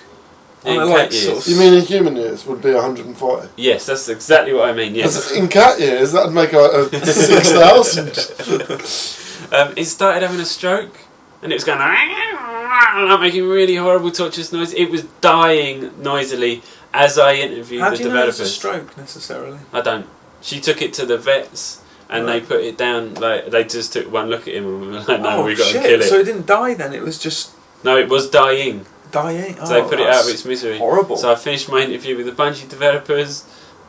[SPEAKER 2] Oh,
[SPEAKER 3] In
[SPEAKER 2] I
[SPEAKER 3] cat
[SPEAKER 2] like
[SPEAKER 3] years.
[SPEAKER 2] sort of-
[SPEAKER 1] You mean in human years would be 140?
[SPEAKER 3] Yes, that's exactly what I mean, yes.
[SPEAKER 1] In cat years, that'd make a 6,000.
[SPEAKER 3] It started having a stroke, and it was going making really horrible torturous noise. It was dying noisily as I interviewed
[SPEAKER 2] How
[SPEAKER 3] the
[SPEAKER 2] do you know it's a
[SPEAKER 3] developers.
[SPEAKER 2] stroke necessarily?
[SPEAKER 3] I don't. She took it to the vets, and
[SPEAKER 2] Right.
[SPEAKER 3] they put it down. Like they just took one look at him and were like, "No,
[SPEAKER 2] Oh
[SPEAKER 3] we got to
[SPEAKER 2] shit!
[SPEAKER 3] kill it."
[SPEAKER 2] So it didn't die then. It was just
[SPEAKER 3] No, it was dying.
[SPEAKER 2] dying.
[SPEAKER 3] So they put it out of its misery.
[SPEAKER 2] horrible.
[SPEAKER 3] So I finished my interview with the Bungie developers,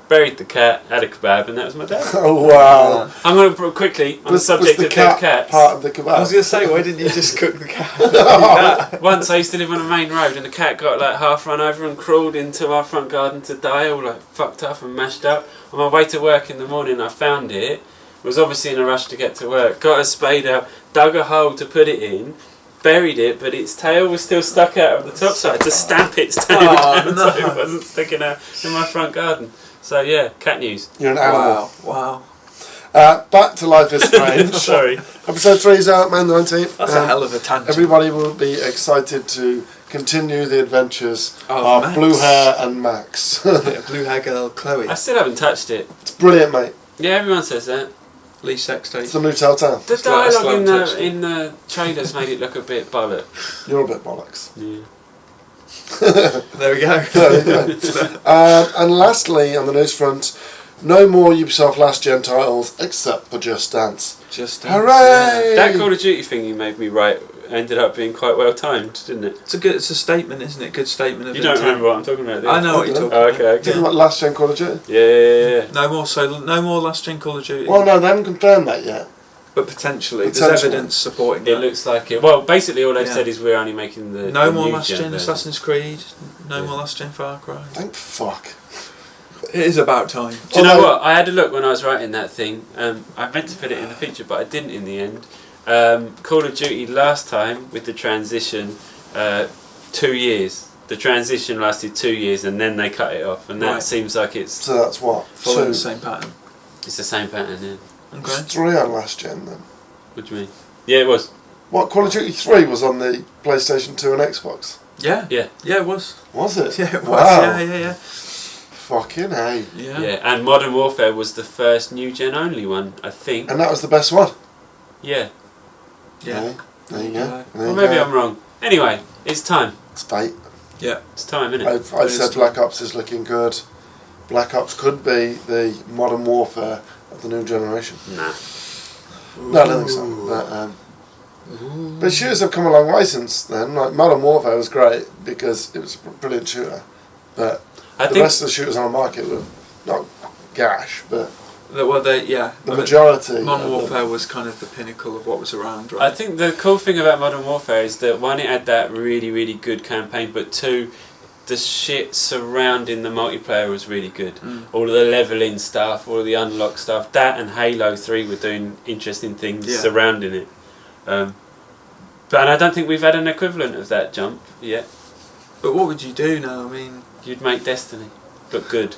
[SPEAKER 3] buried the cat, had a kebab, and that was my day.
[SPEAKER 1] Oh wow.
[SPEAKER 3] I'm going to quickly on the subject
[SPEAKER 1] the
[SPEAKER 3] of dead
[SPEAKER 1] cat
[SPEAKER 3] cats.
[SPEAKER 1] part of the kebab?
[SPEAKER 2] I was going to say, why didn't you just cook the cat?
[SPEAKER 3] Once I used to live on a main road, and the cat got like half run over and crawled into our front garden to die, all like fucked up and mashed up. On my way to work in the morning, I found it. Was obviously in a rush to get to work. Got a spade out, dug a hole to put it in, buried it, but its tail was still stuck out of the top side to stamp its tail
[SPEAKER 2] Oh,
[SPEAKER 3] down
[SPEAKER 2] no.
[SPEAKER 3] so it wasn't sticking out in my front garden. So yeah, cat news.
[SPEAKER 1] You're an animal.
[SPEAKER 2] Wow.
[SPEAKER 1] Back to Life is Strange.
[SPEAKER 3] Sorry.
[SPEAKER 1] Episode 3 is out May 19th.
[SPEAKER 2] That's a hell of a tangent.
[SPEAKER 1] Everybody will be excited to continue the adventures
[SPEAKER 2] Of
[SPEAKER 1] of
[SPEAKER 2] Max.
[SPEAKER 1] Blue Hair and Max.
[SPEAKER 2] Yeah, blue hair girl Chloe.
[SPEAKER 3] I still haven't touched it.
[SPEAKER 1] It's brilliant, mate.
[SPEAKER 3] Yeah, everyone says that.
[SPEAKER 2] Lee sex tape.
[SPEAKER 1] It's the new Telltale.
[SPEAKER 3] The
[SPEAKER 2] Slow-
[SPEAKER 3] dialogue
[SPEAKER 2] slow
[SPEAKER 3] in
[SPEAKER 2] touch.
[SPEAKER 3] the trailers made it look a bit bollocks.
[SPEAKER 1] You're a bit bollocks.
[SPEAKER 3] Yeah.
[SPEAKER 2] There we go.
[SPEAKER 1] There you go. And lastly, on the news front, no more Ubisoft last gen titles except for Just Dance.
[SPEAKER 2] Just
[SPEAKER 1] Hooray!
[SPEAKER 3] That Call of Duty thing you made me write ended up being quite well timed, didn't it?
[SPEAKER 2] It's a statement, isn't it? Good statement of
[SPEAKER 3] You don't
[SPEAKER 2] intent.
[SPEAKER 3] remember what I'm talking about, do you?
[SPEAKER 2] I know what you're talking
[SPEAKER 3] Oh,
[SPEAKER 2] about.
[SPEAKER 3] okay.
[SPEAKER 1] Talking about last gen Call of Duty?
[SPEAKER 3] Yeah.
[SPEAKER 2] No more last gen Call of Duty.
[SPEAKER 1] Well, no, they haven't confirmed that yet.
[SPEAKER 2] But potentially, there's
[SPEAKER 1] Potentially.
[SPEAKER 2] evidence supporting
[SPEAKER 3] It
[SPEAKER 2] that.
[SPEAKER 3] looks like it. Well, basically all they've
[SPEAKER 2] Yeah.
[SPEAKER 3] said is we're only making the
[SPEAKER 2] No
[SPEAKER 3] the
[SPEAKER 2] more
[SPEAKER 3] new
[SPEAKER 2] last gen
[SPEAKER 3] version.
[SPEAKER 2] Assassin's Creed. No
[SPEAKER 3] Yeah.
[SPEAKER 2] more last gen Far Cry.
[SPEAKER 1] Thank fuck.
[SPEAKER 2] It is about time.
[SPEAKER 3] Do you know
[SPEAKER 1] Although-
[SPEAKER 3] what? I had a look when I was writing that thing. I meant to put it in the feature, but I didn't in the end. Call of Duty last time with the transition, 2 years. The transition lasted 2 years, and then they cut it off, and that
[SPEAKER 2] Right.
[SPEAKER 3] seems like it's
[SPEAKER 1] So that's what?
[SPEAKER 2] Following
[SPEAKER 1] Two.
[SPEAKER 2] the same pattern.
[SPEAKER 3] the same pattern. Yeah.
[SPEAKER 1] It's
[SPEAKER 2] Okay.
[SPEAKER 1] 3 on last gen then.
[SPEAKER 3] What do you mean? Yeah, it was.
[SPEAKER 1] What, Call of Duty 3 was on the PlayStation 2 and Xbox?
[SPEAKER 2] Yeah.
[SPEAKER 3] Yeah.
[SPEAKER 2] Yeah, it was.
[SPEAKER 1] Was it?
[SPEAKER 2] Yeah, it was.
[SPEAKER 1] Wow.
[SPEAKER 2] Yeah.
[SPEAKER 1] Fucking hey.
[SPEAKER 2] Yeah.
[SPEAKER 3] Yeah, and Modern Warfare was the first new gen only one, I think.
[SPEAKER 1] And that was the best one?
[SPEAKER 3] Yeah.
[SPEAKER 2] Yeah.
[SPEAKER 1] There you
[SPEAKER 2] Yeah.
[SPEAKER 1] go. There
[SPEAKER 3] Well,
[SPEAKER 1] you
[SPEAKER 3] maybe
[SPEAKER 1] go.
[SPEAKER 3] I'm wrong. Anyway, it's time.
[SPEAKER 1] It's fate.
[SPEAKER 2] Yeah.
[SPEAKER 3] It's time, isn't it?
[SPEAKER 1] I've said Black Ops is looking good. Black Ops could be the Modern Warfare of the new generation.
[SPEAKER 3] Nah.
[SPEAKER 1] No, I don't think so. But shooters have come a long way since then. Like Modern Warfare was great because it was a brilliant shooter. But
[SPEAKER 3] I
[SPEAKER 1] the
[SPEAKER 3] think
[SPEAKER 1] rest of the shooters on the market were not gash, but
[SPEAKER 2] The
[SPEAKER 1] majority.
[SPEAKER 2] Modern
[SPEAKER 1] of them-
[SPEAKER 2] Warfare was kind of the pinnacle of what was around, right?
[SPEAKER 3] I think the cool thing about Modern Warfare is that one, it had that really, really good campaign, but two, the shit surrounding the multiplayer was really good. All of the leveling stuff, all of the unlock stuff, that and Halo 3 were doing interesting things surrounding it. But I don't think we've had an equivalent of that jump yet.
[SPEAKER 2] But what would you do now? I mean,
[SPEAKER 3] You'd make Destiny, but good.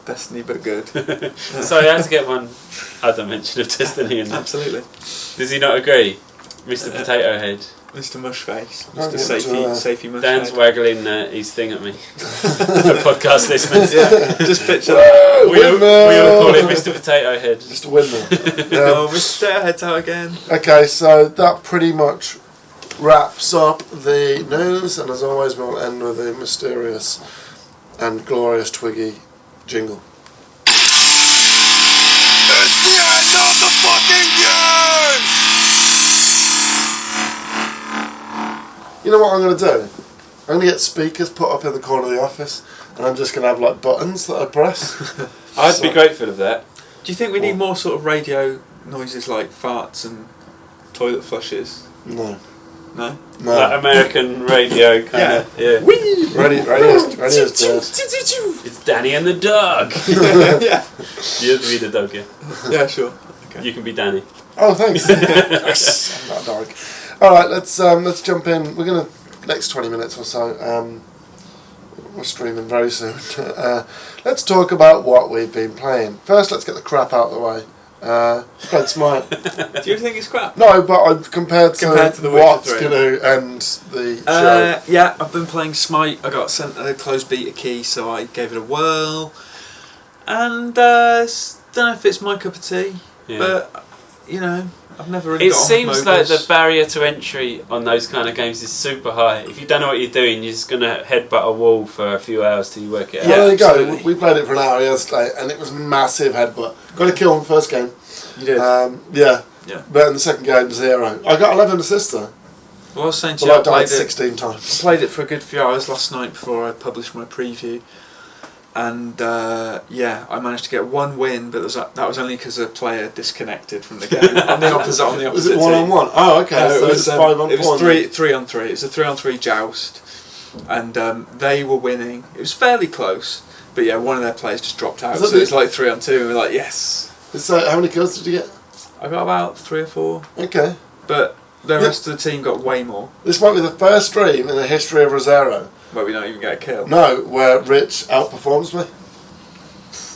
[SPEAKER 2] Destiny, but good.
[SPEAKER 3] Sorry, I had to get one other mention of Destiny in there.
[SPEAKER 2] Absolutely.
[SPEAKER 3] Does he not agree? Mr. Potato Head.
[SPEAKER 2] Mr. Mushface.
[SPEAKER 1] Don't
[SPEAKER 2] Mr.
[SPEAKER 1] get into
[SPEAKER 2] Safety Mushface.
[SPEAKER 3] Dan's waggling his thing at me. For podcast listeners.
[SPEAKER 2] Yeah, just picture that.
[SPEAKER 3] We all call it Mr. Potato Head.
[SPEAKER 1] Just a windmill.
[SPEAKER 2] Oh, Mr. Head's out again.
[SPEAKER 1] Okay, so that pretty much wraps up the news, and as always, we'll end with a mysterious and glorious Twiggy jingle.
[SPEAKER 4] It's the end of the fucking game!
[SPEAKER 1] You know what I'm going to do? I'm going to get speakers put up in the corner of the office, and I'm just going to have like buttons that I press.
[SPEAKER 3] I'd be grateful of that.
[SPEAKER 2] Do you think we need more sort of radio noises like farts and toilet flushes?
[SPEAKER 1] No.
[SPEAKER 2] No?
[SPEAKER 1] No.
[SPEAKER 3] Like American radio kind of. Yeah.
[SPEAKER 1] Radio's dead.
[SPEAKER 3] It's Danny and the dog.
[SPEAKER 2] Yeah.
[SPEAKER 3] You have to be the dog, yeah.
[SPEAKER 2] Yeah, sure. Okay.
[SPEAKER 3] You can be Danny.
[SPEAKER 1] Oh, thanks. Yes, I'm not a dog. All right, let's jump in. We're gonna next 20 minutes or so. We're streaming very soon. Let's talk about what we've been playing. First, let's get the crap out of the way. Played Smite.
[SPEAKER 2] Do you think it's crap?
[SPEAKER 1] No, but compared to
[SPEAKER 2] The Witcher
[SPEAKER 1] what's
[SPEAKER 2] 3.
[SPEAKER 1] going to end the show.
[SPEAKER 2] Yeah, I've been playing Smite. I got sent a closed beta key, so I gave it a whirl. And don't know if it's my cup of tea,
[SPEAKER 3] Yeah.
[SPEAKER 2] but you know, I've never really
[SPEAKER 3] It
[SPEAKER 2] got on
[SPEAKER 3] seems
[SPEAKER 2] with
[SPEAKER 3] like the
[SPEAKER 2] MOBAs.
[SPEAKER 3] barrier to entry on those kind of games is super high. If you don't know what you're doing, you're just going to headbutt a wall for a few hours till you work it out.
[SPEAKER 1] Well, there you go.
[SPEAKER 2] absolutely.
[SPEAKER 1] We played it for an hour yesterday, and it was massive headbutt. Got a kill in the first game.
[SPEAKER 2] You did.
[SPEAKER 1] Yeah.
[SPEAKER 2] Yeah.
[SPEAKER 1] But in the second game, 0. I got 11 assists though.
[SPEAKER 2] Well, I was saying to
[SPEAKER 1] But
[SPEAKER 2] you,
[SPEAKER 1] I
[SPEAKER 2] I
[SPEAKER 1] died
[SPEAKER 2] played
[SPEAKER 1] 16
[SPEAKER 2] I
[SPEAKER 1] times.
[SPEAKER 2] played it for a good few hours last night before I published my preview, and yeah, I managed to get one win, but that was only because a player disconnected from the game on the opposite
[SPEAKER 1] Was it
[SPEAKER 2] team.
[SPEAKER 1] 1-on-1? Oh, okay.
[SPEAKER 2] No,
[SPEAKER 1] So it's 5-on-4.
[SPEAKER 2] it was 3-on-3. It was a 3-on-3 joust, and they were winning. It was fairly close, but yeah, one of their players just dropped out.
[SPEAKER 1] Was
[SPEAKER 2] So
[SPEAKER 1] it
[SPEAKER 2] it's like 3-on-2, and we're like, yes.
[SPEAKER 1] So how many kills did you get?
[SPEAKER 2] I got about 3 or 4,
[SPEAKER 1] Okay.
[SPEAKER 2] but the rest of the team got way more.
[SPEAKER 1] This might be the first stream in the history of Rosero.
[SPEAKER 2] Where we don't even get a kill.
[SPEAKER 1] No, where Rich outperforms me.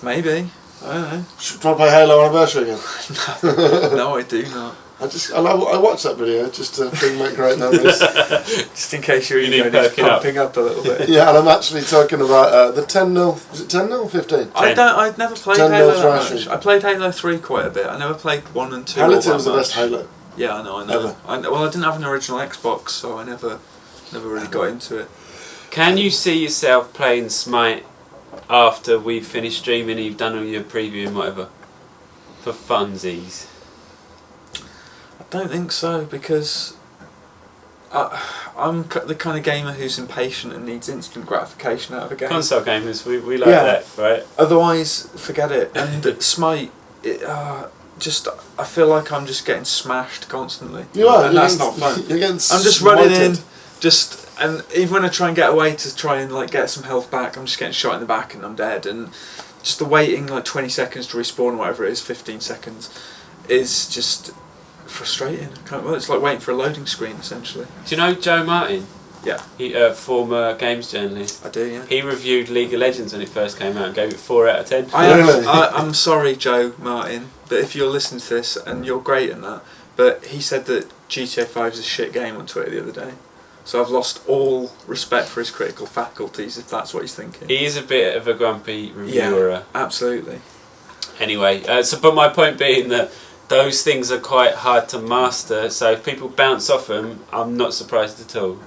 [SPEAKER 2] Maybe. I don't know.
[SPEAKER 1] Should we try to play Halo Anniversary again?
[SPEAKER 2] No, I do not.
[SPEAKER 1] I watched that video just to bring back great memories.
[SPEAKER 2] Just in case your ego needs pumping up a little bit.
[SPEAKER 1] Yeah, and I'm actually talking about the 10-0. Was it 10-0 or 15?
[SPEAKER 2] I'd never played Halo that much. I played Halo 3 quite a bit. I never played 1 and 2.
[SPEAKER 1] Halo 2 was the best Halo.
[SPEAKER 2] Yeah, I know.
[SPEAKER 1] Ever.
[SPEAKER 2] Well, I didn't have an original Xbox, so I never really got into it.
[SPEAKER 3] Can you see yourself playing Smite after we've finished streaming and you've done all your preview and whatever? For funsies?
[SPEAKER 2] I don't think so, because I'm the kind of gamer who's impatient and needs instant gratification out of a game.
[SPEAKER 3] Console gamers, we like that, right?
[SPEAKER 2] Otherwise, forget it. And Smite, I feel like I'm just getting smashed constantly.
[SPEAKER 1] You are,
[SPEAKER 2] and that's not fun.
[SPEAKER 1] You're getting
[SPEAKER 2] I'm just running in, and even when I try and get away to try and like get some health back, I'm just getting shot in the back and I'm dead. And just the waiting like 20 seconds to respawn, whatever it is, 15 seconds, is just frustrating. It's like waiting for a loading screen, essentially.
[SPEAKER 3] Do you know Joe Martin?
[SPEAKER 2] Yeah.
[SPEAKER 3] He, former games journalist.
[SPEAKER 2] I do, yeah.
[SPEAKER 3] He reviewed League of Legends when it first came out and gave it 4 out of 10.
[SPEAKER 2] I'm sorry, Joe Martin, but if you're listening to this, and you're great in that, but he said that GTA 5 is a shit game on Twitter the other day. So I've lost all respect for his critical faculties, if that's what he's thinking.
[SPEAKER 3] He is a bit of a grumpy reviewer.
[SPEAKER 2] Yeah, absolutely.
[SPEAKER 3] Anyway, but my point being that those things are quite hard to master, so if people bounce off them, I'm not surprised at all.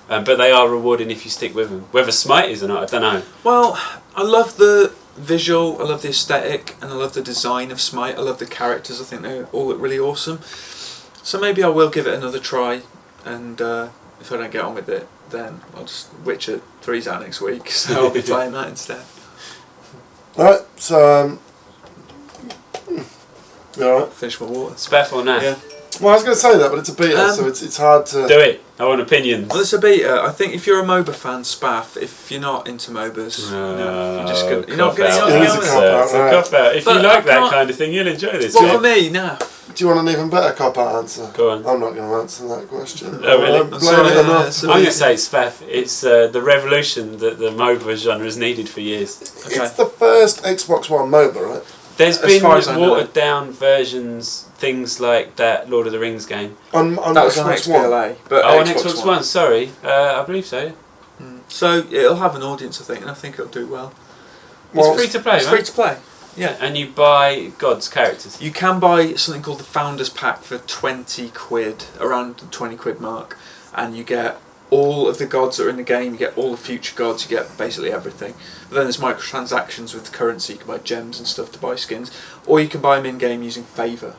[SPEAKER 3] But they are rewarding if you stick with them. Whether Smite is or not, I don't know.
[SPEAKER 2] Well, I love the visual, I love the aesthetic, and I love the design of Smite. I love the characters, I think they all look really awesome. So maybe I will give it another try, and if I don't get on with it, then I'll just Witcher 3's out next week, so I'll be playing that instead.
[SPEAKER 1] Alright, so you alright?
[SPEAKER 2] Finish my water.
[SPEAKER 3] Spaff or nah?
[SPEAKER 2] Yeah.
[SPEAKER 1] Well, I was going to say that, but it's a beta, so it's hard to...
[SPEAKER 3] Do it. I want opinions.
[SPEAKER 2] Well, it's a beta. I think if you're a MOBA fan, spaff. If you're not into MOBAs, you're just gonna. You're not going to get on with it.
[SPEAKER 3] It's a cop-out. If you like that kind of thing, you'll enjoy this.
[SPEAKER 2] Well, for me, nah.
[SPEAKER 1] Do you want an even better cop-out answer?
[SPEAKER 3] Go on.
[SPEAKER 1] I'm not going to answer that question.
[SPEAKER 3] Oh, really?
[SPEAKER 1] I'm
[SPEAKER 3] going to say it's spaff. It's the revolution that the MOBA genre has needed for years.
[SPEAKER 1] Okay. It's the first Xbox One MOBA, right?
[SPEAKER 3] There's been watered down versions, things like that Lord of the Rings game.
[SPEAKER 1] On
[SPEAKER 2] that was on XBA. But
[SPEAKER 3] on Xbox One, sorry. I believe so.
[SPEAKER 2] So it'll have an audience, I think, and I think it'll do well.
[SPEAKER 3] It's free to play,
[SPEAKER 2] It's free to play. Yeah.
[SPEAKER 3] And you buy God's characters.
[SPEAKER 2] You can buy something called the Founders Pack for 20 quid, around the 20 quid mark, and you get all of the gods that are in the game, you get all the future gods, you get basically everything. But then there's microtransactions with currency, you can buy gems and stuff to buy skins, or you can buy them in-game using favour.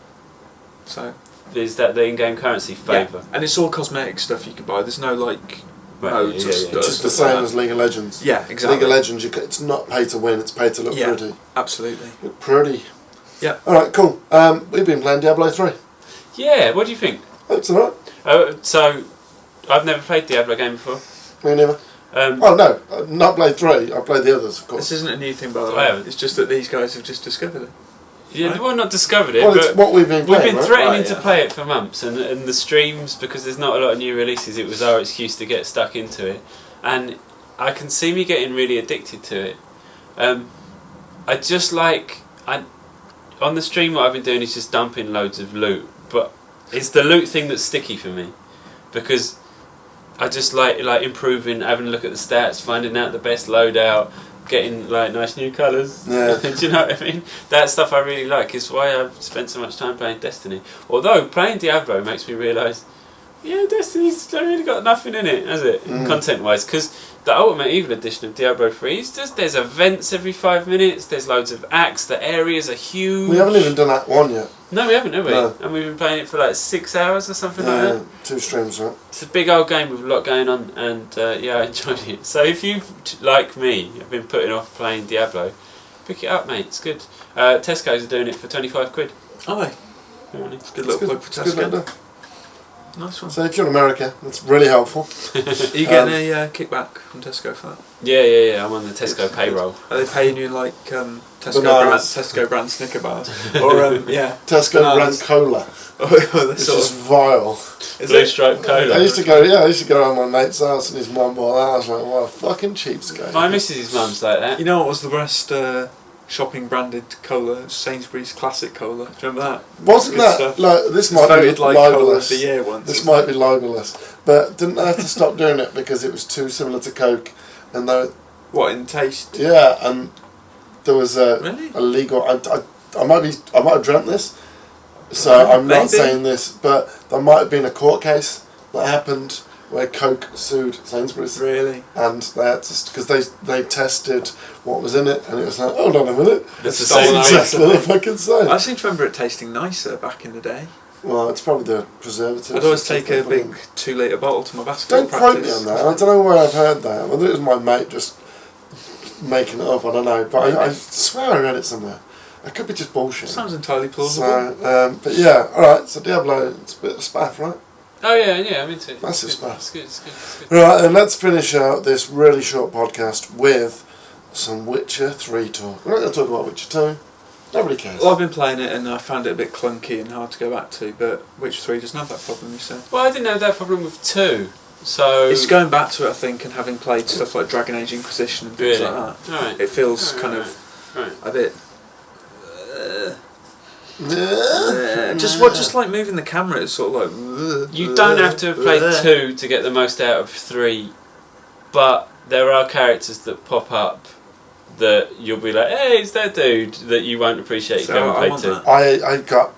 [SPEAKER 2] So
[SPEAKER 3] is that the in-game currency, favour?
[SPEAKER 2] Yeah. And it's all cosmetic stuff you can buy, there's no like
[SPEAKER 1] It's
[SPEAKER 2] modes or stuff.
[SPEAKER 1] It's just the same as League of Legends.
[SPEAKER 2] Yeah, exactly.
[SPEAKER 1] League of Legends, it's not pay to win, it's pay to look pretty.
[SPEAKER 2] Absolutely.
[SPEAKER 1] Look pretty.
[SPEAKER 2] Yeah.
[SPEAKER 1] Alright, cool. We've been playing Diablo 3.
[SPEAKER 3] Yeah, what do you think?
[SPEAKER 1] It's alright.
[SPEAKER 3] So, I've never played Diablo game before.
[SPEAKER 1] Me neither. Oh no, I've not played 3, I've played the others, of course.
[SPEAKER 2] This isn't a new thing, by the way. It's just that these guys have just discovered it.
[SPEAKER 3] Yeah, right? Well, not discovered it,
[SPEAKER 1] well,
[SPEAKER 3] but
[SPEAKER 1] it's what we've been playing,
[SPEAKER 3] threatening to play it for months, and the streams, because there's not a lot of new releases, it was our excuse to get stuck into it. And I can see me getting really addicted to it. I just like... on the stream what I've been doing is just dumping loads of loot, but it's the loot thing that's sticky for me, because I just like improving, having a look at the stats, finding out the best loadout, getting like nice new colours.
[SPEAKER 1] Yeah.
[SPEAKER 3] Do you know what I mean? That stuff I really like. It's why I've spent so much time playing Destiny. Although playing Diablo makes me realise, yeah, Destiny's really got nothing in it, has it? Content wise, because the Ultimate Evil edition of Diablo 3 is just, there's events every 5 minutes, there's loads of acts, the areas are huge.
[SPEAKER 1] We haven't even done Act 1 yet.
[SPEAKER 3] No, we haven't, have we?
[SPEAKER 1] No.
[SPEAKER 3] And we've been playing it for like 6 hours or something like that.
[SPEAKER 1] 2 streams, right?
[SPEAKER 3] It's a big old game with a lot going on, and yeah, I enjoyed it. So if you, like me, have been putting off playing Diablo, pick it up, mate. It's good. Tesco's are doing it for 25 quid.
[SPEAKER 2] Are they? It's a good little plug for Tesco. Nice one.
[SPEAKER 1] So if you're in America, that's really helpful.
[SPEAKER 2] Are you getting a kickback from Tesco for that?
[SPEAKER 3] Yeah. I'm on the Tesco payroll.
[SPEAKER 2] Are they paying you like Tesco brand Snicker bars? Or
[SPEAKER 1] Tesco brand cola. It's just vile.
[SPEAKER 3] Blue Stripe cola.
[SPEAKER 1] I used to go around my mate's house and his mum bought that. I was like, what a fucking cheapskate.
[SPEAKER 3] My missus' mum's like that.
[SPEAKER 2] You know what was the best shopping branded cola, Sainsbury's classic cola. Do you remember that?
[SPEAKER 1] Wasn't
[SPEAKER 2] Good
[SPEAKER 1] that
[SPEAKER 2] stuff.
[SPEAKER 1] like this might
[SPEAKER 2] voted
[SPEAKER 1] be
[SPEAKER 2] like cola of
[SPEAKER 1] libelous?
[SPEAKER 2] the year once.
[SPEAKER 1] This might be libelous, but didn't they have to stop doing it because it was too similar to Coke? And though,
[SPEAKER 2] what in taste?
[SPEAKER 1] yeah, and there was a
[SPEAKER 2] Really?
[SPEAKER 1] legal. I might have dreamt this, so I'm
[SPEAKER 2] Maybe.
[SPEAKER 1] not saying this, but there might have been a court case that happened where Coke sued Sainsbury's.
[SPEAKER 2] Really?
[SPEAKER 1] And they had to, because they tested what was in it, and it was like, hold on a minute,
[SPEAKER 3] That's the
[SPEAKER 2] Stolen
[SPEAKER 3] same.
[SPEAKER 2] recipe.
[SPEAKER 1] exactly the fucking same.
[SPEAKER 2] I seem to remember it tasting nicer back in the day.
[SPEAKER 1] Well, it's probably the preservatives.
[SPEAKER 2] I'd always take a big 2 litre bottle to my basketball
[SPEAKER 1] Don't quote me
[SPEAKER 2] practice.
[SPEAKER 1] on that. I don't know where I've heard that. Whether it was my mate just making it up, I don't know. But I swear I read it somewhere. It could be just bullshit.
[SPEAKER 2] Sounds entirely plausible.
[SPEAKER 1] So, but yeah, alright, so Diablo, it's a bit of spaff, right?
[SPEAKER 3] Oh yeah, I'm into it.
[SPEAKER 1] Massive
[SPEAKER 3] It's good,
[SPEAKER 1] spaff.
[SPEAKER 3] It's good, it's good.
[SPEAKER 1] Right, and let's finish out this really short podcast with some Witcher 3 talk. We're not going to talk about Witcher 2. Nobody cares.
[SPEAKER 2] Well, I've been playing it and I found it a bit clunky and hard to go back to, but Witcher 3 doesn't have that problem, you said.
[SPEAKER 3] Well, I didn't have that problem with 2, so...
[SPEAKER 2] It's going back to it, I think, and having played stuff like Dragon Age Inquisition and things
[SPEAKER 3] Really?
[SPEAKER 2] like that.
[SPEAKER 3] Alright.
[SPEAKER 2] It feels
[SPEAKER 3] Alright,
[SPEAKER 2] kind
[SPEAKER 3] alright.
[SPEAKER 2] of a bit...
[SPEAKER 1] Yeah.
[SPEAKER 2] just like moving the camera, it's sort of like...
[SPEAKER 3] You don't have to have played 2 to get the most out of 3, but there are characters that pop up that you'll be like, hey, it's that dude, that you won't appreciate if
[SPEAKER 2] So
[SPEAKER 3] you
[SPEAKER 2] I
[SPEAKER 3] haven't
[SPEAKER 2] want
[SPEAKER 3] played 2.
[SPEAKER 2] that.
[SPEAKER 1] I got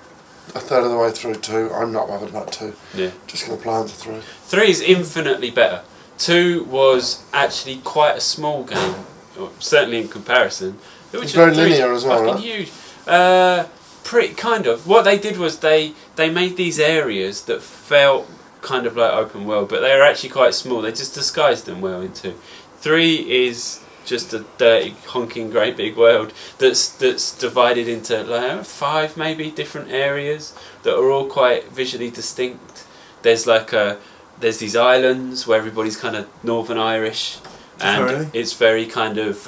[SPEAKER 1] a third of the way through 2. I'm not bothered about 2.
[SPEAKER 3] Yeah.
[SPEAKER 1] Just going to play on to 3.
[SPEAKER 3] 3 is infinitely better. 2 was actually quite a small game, or certainly in comparison.
[SPEAKER 1] It's very linear as well,
[SPEAKER 3] fucking
[SPEAKER 1] right?
[SPEAKER 3] huge. Pretty kind of. What they did was they made these areas that felt kind of like open world, but they were actually quite small. They just disguised them well into. 3 is just a dirty, honking, great big world that's divided into like 5 maybe different areas that are all quite visually distinct. There's there's these islands where everybody's kind of Northern Irish, and
[SPEAKER 2] Really?
[SPEAKER 3] it's very kind of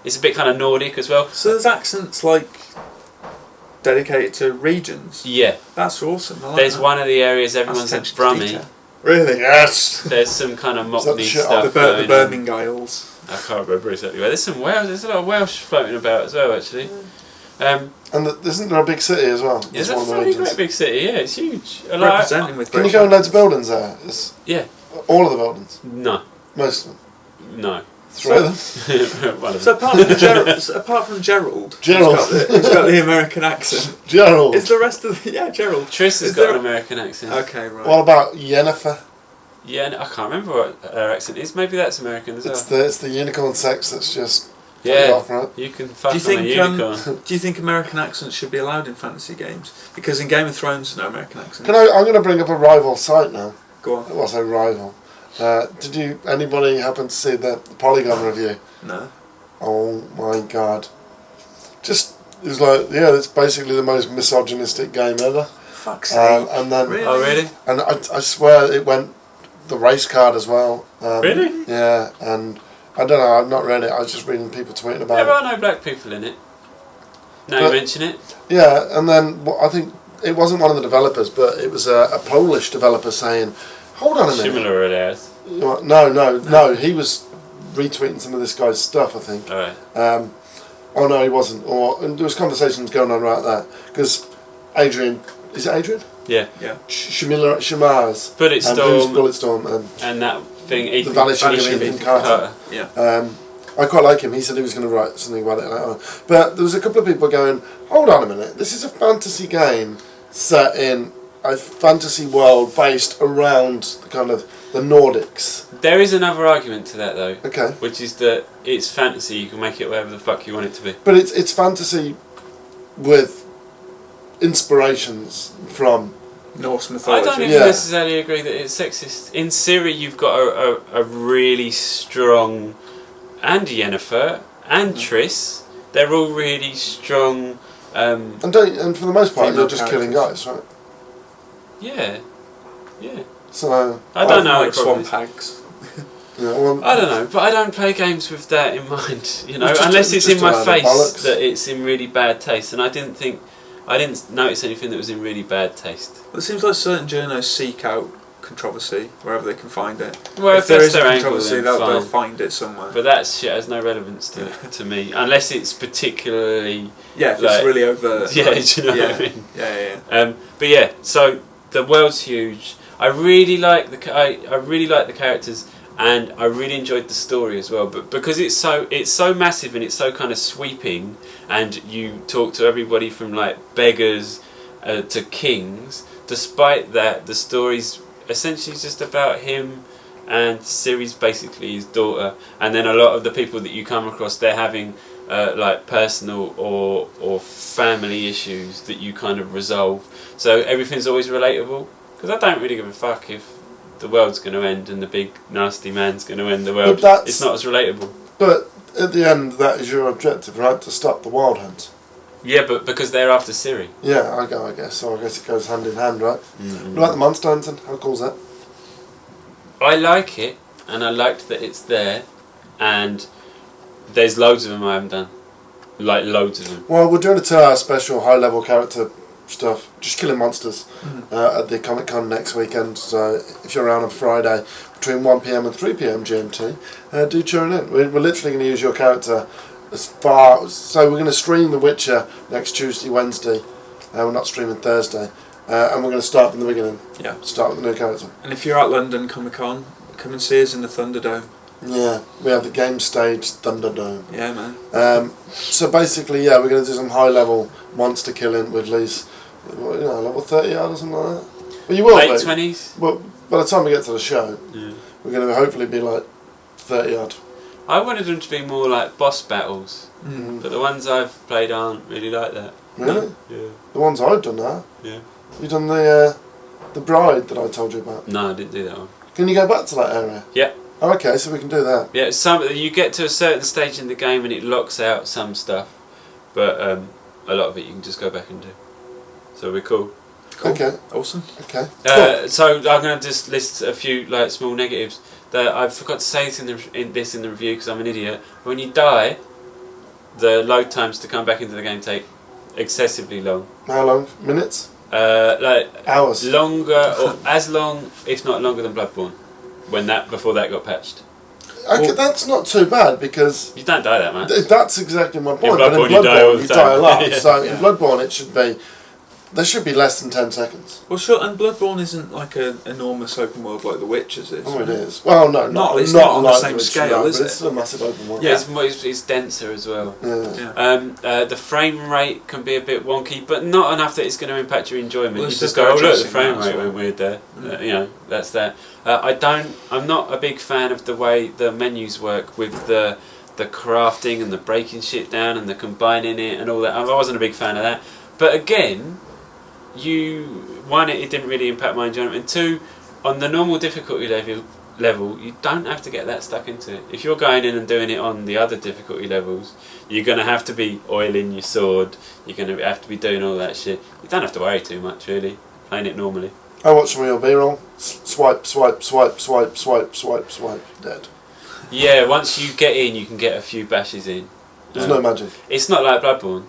[SPEAKER 3] it's a bit kind of Nordic as well.
[SPEAKER 2] So there's accents like dedicated to regions.
[SPEAKER 3] Yeah,
[SPEAKER 2] That's awesome. I like
[SPEAKER 3] there's
[SPEAKER 2] that.
[SPEAKER 3] one of the areas everyone's
[SPEAKER 2] That's
[SPEAKER 3] said
[SPEAKER 2] attention to
[SPEAKER 3] Brummie.
[SPEAKER 2] detail. Really? Yes.
[SPEAKER 3] There's some kind of
[SPEAKER 1] Is that the
[SPEAKER 3] Mockney
[SPEAKER 1] shit
[SPEAKER 3] stuff
[SPEAKER 2] The
[SPEAKER 3] going on.
[SPEAKER 2] Birmingham Isles.
[SPEAKER 3] I can't remember exactly where. There's some Welsh. There's a lot of Welsh floating about as well, actually.
[SPEAKER 1] And isn't there a big city as well?
[SPEAKER 3] It's
[SPEAKER 1] It's
[SPEAKER 3] a
[SPEAKER 1] one of the
[SPEAKER 3] very
[SPEAKER 1] regions.
[SPEAKER 3] great big city. Yeah, it's huge. I
[SPEAKER 2] Representing with
[SPEAKER 1] Can you
[SPEAKER 2] British
[SPEAKER 1] go in loads of
[SPEAKER 2] accents.
[SPEAKER 1] buildings there? It's
[SPEAKER 3] Yeah.
[SPEAKER 1] all of the buildings?
[SPEAKER 3] No.
[SPEAKER 1] Most of them?
[SPEAKER 3] No.
[SPEAKER 1] 3 of them?
[SPEAKER 3] One of
[SPEAKER 2] So
[SPEAKER 3] them.
[SPEAKER 2] apart from Gerald,
[SPEAKER 1] Gerald.
[SPEAKER 2] who's got the American accent,
[SPEAKER 1] Gerald.
[SPEAKER 2] is the rest of the... Yeah, Gerald.
[SPEAKER 3] Triss has
[SPEAKER 2] Is
[SPEAKER 3] got
[SPEAKER 2] there-
[SPEAKER 3] an American accent.
[SPEAKER 2] Okay, right.
[SPEAKER 1] What about Yennefer?
[SPEAKER 3] Yeah, I can't remember what her accent is. Maybe that's American as well.
[SPEAKER 1] It's the unicorn sex that's just
[SPEAKER 3] Yeah.
[SPEAKER 1] off, right?
[SPEAKER 3] You can fuck
[SPEAKER 2] Do you
[SPEAKER 3] on a
[SPEAKER 2] think
[SPEAKER 3] unicorn.
[SPEAKER 2] do you think American accents should be allowed in fantasy games? Because in Game of Thrones, no American accents.
[SPEAKER 1] I'm going to bring up a rival site now.
[SPEAKER 2] Go on.
[SPEAKER 1] Well, I say rival. Did anybody happen to see the Polygon review?
[SPEAKER 2] No.
[SPEAKER 1] Oh my god. It was like, yeah, it's basically the most misogynistic game ever.
[SPEAKER 2] Fuck's sake.
[SPEAKER 1] And then,
[SPEAKER 2] Really?
[SPEAKER 3] Oh, really?
[SPEAKER 1] and I swear it went the race card as well.
[SPEAKER 3] Really?
[SPEAKER 1] Yeah, and I don't know, I've not read it, I was just reading people tweeting about
[SPEAKER 3] There
[SPEAKER 1] it.
[SPEAKER 3] are no black people in it. Now you
[SPEAKER 1] But-
[SPEAKER 3] mention it.
[SPEAKER 1] Yeah, and then I think it wasn't one of the developers, but it was a Polish developer saying, hold on a minute.
[SPEAKER 3] Similar it is.
[SPEAKER 1] No, he was retweeting some of this guy's stuff, I think.
[SPEAKER 3] Alright.
[SPEAKER 1] Oh no, he wasn't. And there was conversations going on about that because Adrian, is it Adrian?
[SPEAKER 3] Yeah.
[SPEAKER 2] Yeah.
[SPEAKER 1] Shamars.
[SPEAKER 3] Bulletstorm.
[SPEAKER 1] Bulletstorm.
[SPEAKER 3] And that thing,
[SPEAKER 1] The
[SPEAKER 3] Ethan,
[SPEAKER 1] Vanishing of Ethan Carter.
[SPEAKER 2] Yeah.
[SPEAKER 1] I quite like him. He said he was going to write something about it later on. But there was a couple of people going, hold on a minute, this is a fantasy game set in a fantasy world based around the Nordics.
[SPEAKER 3] There is another argument to that though,
[SPEAKER 1] Okay.
[SPEAKER 3] which is that it's fantasy. You can make it whatever the fuck you want it to be.
[SPEAKER 1] But it's fantasy with inspirations from...
[SPEAKER 2] Norse
[SPEAKER 3] I
[SPEAKER 2] mythology.
[SPEAKER 3] don't even
[SPEAKER 1] Yeah.
[SPEAKER 3] necessarily agree that it's sexist. In Syria, you've got a really strong, and Yennefer and Triss. They're all really strong.
[SPEAKER 1] And for the most part,
[SPEAKER 2] Female
[SPEAKER 1] you're just killing
[SPEAKER 2] characters.
[SPEAKER 1] guys, right?
[SPEAKER 3] Yeah, yeah.
[SPEAKER 1] So...
[SPEAKER 3] I don't know.
[SPEAKER 2] Like
[SPEAKER 3] It probably
[SPEAKER 2] swamp
[SPEAKER 3] is.
[SPEAKER 2] hags.
[SPEAKER 1] Yeah, well,
[SPEAKER 3] I don't know, but I don't play games with that in mind. You know,
[SPEAKER 1] It's just-
[SPEAKER 3] unless it's
[SPEAKER 1] just
[SPEAKER 3] in my
[SPEAKER 1] a
[SPEAKER 3] face
[SPEAKER 1] bollocks.
[SPEAKER 3] that it's in really bad taste, and I didn't notice anything that was in really bad taste.
[SPEAKER 2] Well, it seems like certain journos seek out controversy wherever they can find it.
[SPEAKER 3] Well,
[SPEAKER 2] if there is a
[SPEAKER 3] their angle,
[SPEAKER 2] controversy,
[SPEAKER 3] then
[SPEAKER 2] they'll
[SPEAKER 3] fine.
[SPEAKER 2] find it somewhere.
[SPEAKER 3] But that shit has no relevance to me, unless it's particularly...
[SPEAKER 2] Yeah, if
[SPEAKER 3] like,
[SPEAKER 2] it's really overt.
[SPEAKER 3] Yeah,
[SPEAKER 2] like,
[SPEAKER 3] do you know
[SPEAKER 2] yeah,
[SPEAKER 3] what I mean?
[SPEAKER 2] Yeah.
[SPEAKER 3] But yeah, so the world's huge. I really like I really like the characters, and I really enjoyed the story as well. But because it's so massive and it's so kind of sweeping, and you talk to everybody from like beggars to kings. Despite that, the story's essentially just about him, and Ciri's basically his daughter, and then a lot of the people that you come across, they're having like personal or family issues that you kind of resolve. So everything's always relatable, because I don't really give a fuck if the world's going to end and the big nasty man's going to end the world. It's not as relatable.
[SPEAKER 1] But at the end, that is your objective, right? To stop the wild hunt.
[SPEAKER 3] Yeah, but because they're after Ciri.
[SPEAKER 1] Yeah, I guess. So I guess it goes hand in hand, right?
[SPEAKER 3] Mm-hmm.
[SPEAKER 1] What about the monster hunting? How cool is that?
[SPEAKER 3] I like it, and I liked that it's there, and there's loads of them I haven't done. Like, loads of them.
[SPEAKER 1] Well, we're doing a 2-hour special high-level character stuff, just killing monsters, at the Comic Con next weekend. So if you're around on Friday between 1 PM and 3 PM GMT, do tune in. We're literally going to use your character as far. So we're going to stream The Witcher next Tuesday, Wednesday. We're not streaming Thursday, and we're going to start from the beginning.
[SPEAKER 2] Yeah.
[SPEAKER 1] Start with the new character.
[SPEAKER 2] And if you're at London Comic Con, come and see us in the Thunderdome.
[SPEAKER 1] Yeah, we have the game stage Thunderdome.
[SPEAKER 2] Yeah, man.
[SPEAKER 1] So basically, yeah, we're going to do some high-level monster killing with Lee's, level 30 odd or something like that. Well, you will
[SPEAKER 3] Late
[SPEAKER 1] be.
[SPEAKER 3] 20s?
[SPEAKER 1] Well, by the time we get to the show,
[SPEAKER 3] Yeah.
[SPEAKER 1] we're going to hopefully be like 30 odd.
[SPEAKER 3] I wanted them to be more like boss battles,
[SPEAKER 1] Mm.
[SPEAKER 3] but the ones I've played aren't really like that.
[SPEAKER 1] Really?
[SPEAKER 3] Yeah.
[SPEAKER 1] The ones I've done are.
[SPEAKER 3] Yeah.
[SPEAKER 1] You've done the bride that I told you about.
[SPEAKER 3] No, I didn't do that one.
[SPEAKER 1] Can you go back to that area?
[SPEAKER 3] Yeah.
[SPEAKER 1] Oh, okay, so we can do that.
[SPEAKER 3] Yeah, you get to a certain stage in the game and it locks out some stuff, but a lot of it you can just go back and do. So we're cool.
[SPEAKER 1] Okay.
[SPEAKER 2] Awesome.
[SPEAKER 1] Okay.
[SPEAKER 3] So I'm going to just list a few like small negatives that I forgot to say in the review because I'm an idiot. When you die, the load times to come back into the game take excessively long.
[SPEAKER 1] How long? Minutes?
[SPEAKER 3] Like
[SPEAKER 1] Hours?
[SPEAKER 3] longer or as long, if not longer than Bloodborne. Before that got patched.
[SPEAKER 1] Okay,
[SPEAKER 2] Well-
[SPEAKER 1] that's not too bad because
[SPEAKER 3] You don't die that much.
[SPEAKER 1] that's exactly my point.
[SPEAKER 3] In
[SPEAKER 1] But in
[SPEAKER 3] Bloodborne, you die all
[SPEAKER 1] Bloodborne,
[SPEAKER 3] the
[SPEAKER 1] you die a
[SPEAKER 3] time.
[SPEAKER 1] lot.
[SPEAKER 3] Yeah.
[SPEAKER 1] So
[SPEAKER 2] Yeah.
[SPEAKER 1] in Bloodborne, there should be less than 10 seconds.
[SPEAKER 2] Well, sure, and Bloodborne isn't like an enormous open world like The Witcher's is.
[SPEAKER 1] Oh, it is. Well, no,
[SPEAKER 2] It's not on the
[SPEAKER 1] like
[SPEAKER 2] same
[SPEAKER 1] Witcher,
[SPEAKER 2] scale,
[SPEAKER 1] no,
[SPEAKER 2] is
[SPEAKER 1] but
[SPEAKER 2] it?
[SPEAKER 1] It's still a massive open world.
[SPEAKER 2] Yeah.
[SPEAKER 3] It's denser as well.
[SPEAKER 1] Yeah.
[SPEAKER 2] Yeah.
[SPEAKER 3] The frame rate can be a bit wonky, but not enough that it's going to impact your enjoyment.
[SPEAKER 2] Well,
[SPEAKER 3] You
[SPEAKER 2] it's
[SPEAKER 3] just
[SPEAKER 2] just
[SPEAKER 3] go, oh look, the
[SPEAKER 2] addressing
[SPEAKER 3] frame
[SPEAKER 2] that as
[SPEAKER 3] rate
[SPEAKER 2] well.
[SPEAKER 3] went weird there.
[SPEAKER 2] Mm.
[SPEAKER 3] That's that. I'm not a big fan of the way the menus work with the crafting and the breaking shit down and the combining it and all that. I wasn't a big fan of that. But again, one, it didn't really impact my enjoyment, and two, on the normal difficulty level, you don't have to get that stuck into it. If you're going in and doing it on the other difficulty levels, you're going to have to be oiling your sword, you're going to have to be doing all that shit. You don't have to worry too much, really, playing it normally.
[SPEAKER 1] I watched some of your B-roll. Swipe, swipe, swipe, swipe, swipe, swipe, swipe. Dead.
[SPEAKER 3] Yeah, once you get in, you can get a few bashes in.
[SPEAKER 1] There's no magic.
[SPEAKER 3] It's not like Bloodborne.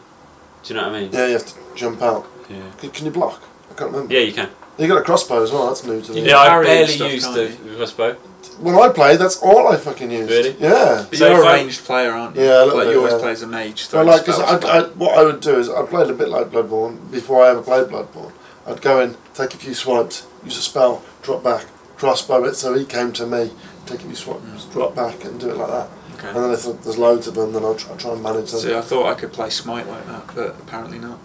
[SPEAKER 3] Do you know what I mean?
[SPEAKER 1] Yeah, you have to jump out.
[SPEAKER 3] Yeah.
[SPEAKER 1] Can you block? I can't remember.
[SPEAKER 3] Yeah, you can.
[SPEAKER 1] You got a crossbow as well. That's new to me.
[SPEAKER 2] You
[SPEAKER 3] Yeah, I
[SPEAKER 2] carry
[SPEAKER 3] barely
[SPEAKER 2] stuff,
[SPEAKER 3] used
[SPEAKER 2] can't
[SPEAKER 3] the crossbow.
[SPEAKER 1] When I played, that's all I fucking used.
[SPEAKER 3] Really?
[SPEAKER 1] Yeah.
[SPEAKER 2] But
[SPEAKER 3] So
[SPEAKER 2] you're
[SPEAKER 3] if
[SPEAKER 2] a
[SPEAKER 3] I-
[SPEAKER 2] ranged player, aren't you?
[SPEAKER 1] Yeah, a little
[SPEAKER 2] like
[SPEAKER 1] bit,
[SPEAKER 2] you always
[SPEAKER 1] yeah.
[SPEAKER 2] play as a mage.
[SPEAKER 1] Well,
[SPEAKER 2] throwing
[SPEAKER 1] like, because
[SPEAKER 2] spells.
[SPEAKER 1] what I would do is I played a bit like Bloodborne before I ever played Bloodborne. I'd go in, take a few swipes, use a spell, drop back, crossbow it. So he came to me, take a few swipes, drop back, and do it like that.
[SPEAKER 2] Okay.
[SPEAKER 1] And then if there's loads of them, then I'll try and manage them.
[SPEAKER 2] See, I thought I could play Smite like that, but apparently not.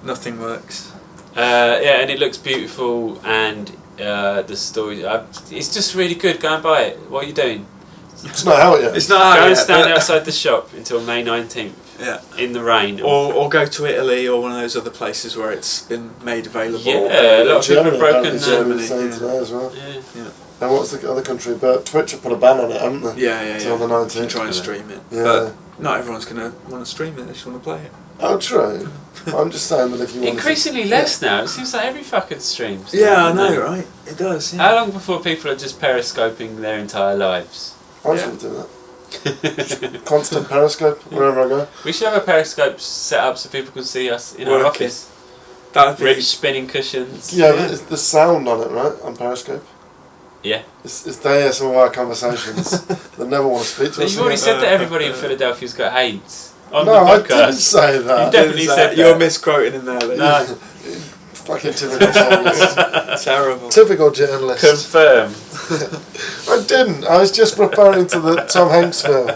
[SPEAKER 2] Nothing works.
[SPEAKER 3] Yeah, and it looks beautiful, and the story. It's just really good. Go and buy it. What are you doing?
[SPEAKER 1] It's not out yet.
[SPEAKER 2] It's not out
[SPEAKER 3] Go and
[SPEAKER 2] yet,
[SPEAKER 3] stand
[SPEAKER 2] but-
[SPEAKER 3] outside the shop until May 19th
[SPEAKER 2] Yeah.
[SPEAKER 3] in the rain.
[SPEAKER 2] Or go to Italy or one of those other places where it's been made available.
[SPEAKER 3] Yeah, a lot of people have broken
[SPEAKER 1] Germany,
[SPEAKER 2] Germany,
[SPEAKER 1] saying
[SPEAKER 2] yeah.
[SPEAKER 1] today as well.
[SPEAKER 3] Yeah.
[SPEAKER 1] And what's the other country? But Twitch have put a ban on it, haven't they?
[SPEAKER 2] Yeah.
[SPEAKER 1] Till the
[SPEAKER 2] You
[SPEAKER 1] 19th.
[SPEAKER 2] can try and stream it.
[SPEAKER 1] Yeah.
[SPEAKER 2] But not everyone's going to want to stream it, they just want to play it.
[SPEAKER 1] Oh, true. I'm just saying that if you want
[SPEAKER 3] Increasingly less now. It seems like every fucking streams.
[SPEAKER 2] Yeah, I
[SPEAKER 3] now,
[SPEAKER 2] know,
[SPEAKER 3] doesn't it?
[SPEAKER 2] right? It does, yeah.
[SPEAKER 3] How long before people are just periscoping their entire lives?
[SPEAKER 1] I just want to do that. Constant periscope wherever I go.
[SPEAKER 3] We should have a periscope set up so people can see us in our
[SPEAKER 2] Working.
[SPEAKER 3] office. Rich spinning cushions.
[SPEAKER 1] Yeah, but it's the sound on it, right? On Periscope.
[SPEAKER 3] Yeah.
[SPEAKER 1] It's the ASMR conversations. They never want to speak to us.
[SPEAKER 3] You've already said that everybody in Philadelphia's got AIDS. On
[SPEAKER 1] No,
[SPEAKER 3] the
[SPEAKER 1] I
[SPEAKER 3] podcast.
[SPEAKER 1] didn't say that.
[SPEAKER 3] You definitely said that.
[SPEAKER 2] You're misquoting in there, Lee.
[SPEAKER 3] No.
[SPEAKER 1] Fucking typical journalist.
[SPEAKER 2] Terrible.
[SPEAKER 1] Typical journalist.
[SPEAKER 3] Confirm.
[SPEAKER 1] I didn't. I was just referring to the Tom Hanks film.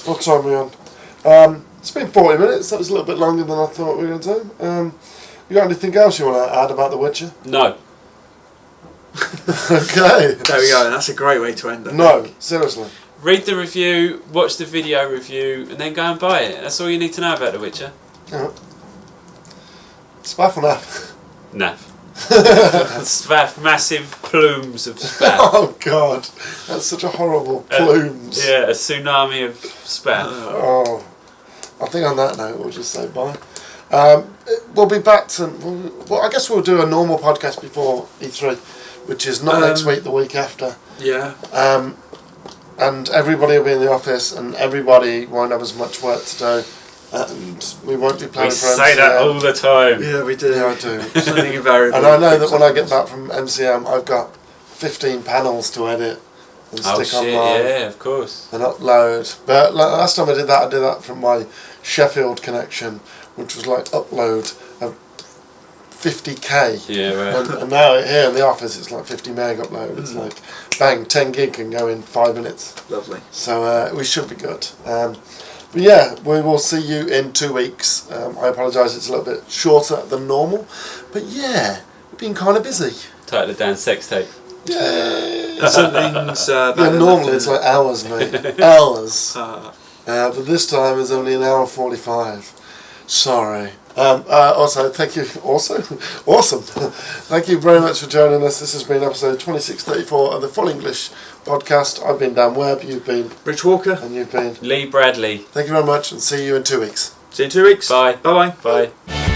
[SPEAKER 1] What time are we on? It's been 40 minutes. That was a little bit longer than I thought we were going to do. You got anything else you want to add about The Witcher?
[SPEAKER 3] No.
[SPEAKER 1] Okay.
[SPEAKER 2] There we go. And that's a great way to end it.
[SPEAKER 1] No, seriously.
[SPEAKER 3] Read the review, watch the video review, and then go and buy it. That's all you need to know about The Witcher.
[SPEAKER 1] Yeah. Spaff or naff?
[SPEAKER 3] Naff. Spaff, massive plumes of spaff.
[SPEAKER 1] Oh God, that's such a horrible plumes.
[SPEAKER 3] Yeah, a tsunami of spaff.
[SPEAKER 1] Oh, I think on that note we'll just say bye. We'll be back to. Well, I guess we'll do a normal podcast before E3, which is not next week, the week after.
[SPEAKER 2] Yeah.
[SPEAKER 1] And everybody will be in the office, and everybody won't have as much work to do, and we won't be planning
[SPEAKER 3] We
[SPEAKER 1] for
[SPEAKER 3] say
[SPEAKER 1] MCM.
[SPEAKER 3] that all the time.
[SPEAKER 2] Yeah, we do.
[SPEAKER 1] Yeah, I do.
[SPEAKER 2] Something invariable.
[SPEAKER 1] And I know that when I get back from MCM, I've got 15 panels to edit and
[SPEAKER 3] Oh
[SPEAKER 1] stick
[SPEAKER 3] shit,
[SPEAKER 1] online
[SPEAKER 3] yeah, of course.
[SPEAKER 1] and upload. But last time I did that from my Sheffield connection, which was like upload of 50k.
[SPEAKER 3] Yeah, right.
[SPEAKER 1] And now here in the office it's like 50 meg upload. It's like bang, 10 gig can go in 5 minutes.
[SPEAKER 2] Lovely.
[SPEAKER 1] So we should be good. But yeah, we will see you in 2 weeks. I apologise, it's a little bit shorter than normal. But yeah, we've been kind of busy.
[SPEAKER 3] Title it down, sex tape.
[SPEAKER 1] Yeah.
[SPEAKER 2] Something's
[SPEAKER 1] Yeah, normally it's like hours, mate. Hours. But this time it's only an hour 45. Sorry. Also, thank you. Awesome. Thank you very much for joining us. This has been episode 2634 of the Full English Podcast. I've been Dan Webb, you've been
[SPEAKER 2] Rich Walker.
[SPEAKER 1] and you've been
[SPEAKER 3] Lee Bradley.
[SPEAKER 1] Thank you very much, and see you in 2 weeks.
[SPEAKER 2] See you in 2 weeks.
[SPEAKER 3] Bye.
[SPEAKER 2] Bye-bye.
[SPEAKER 3] Bye.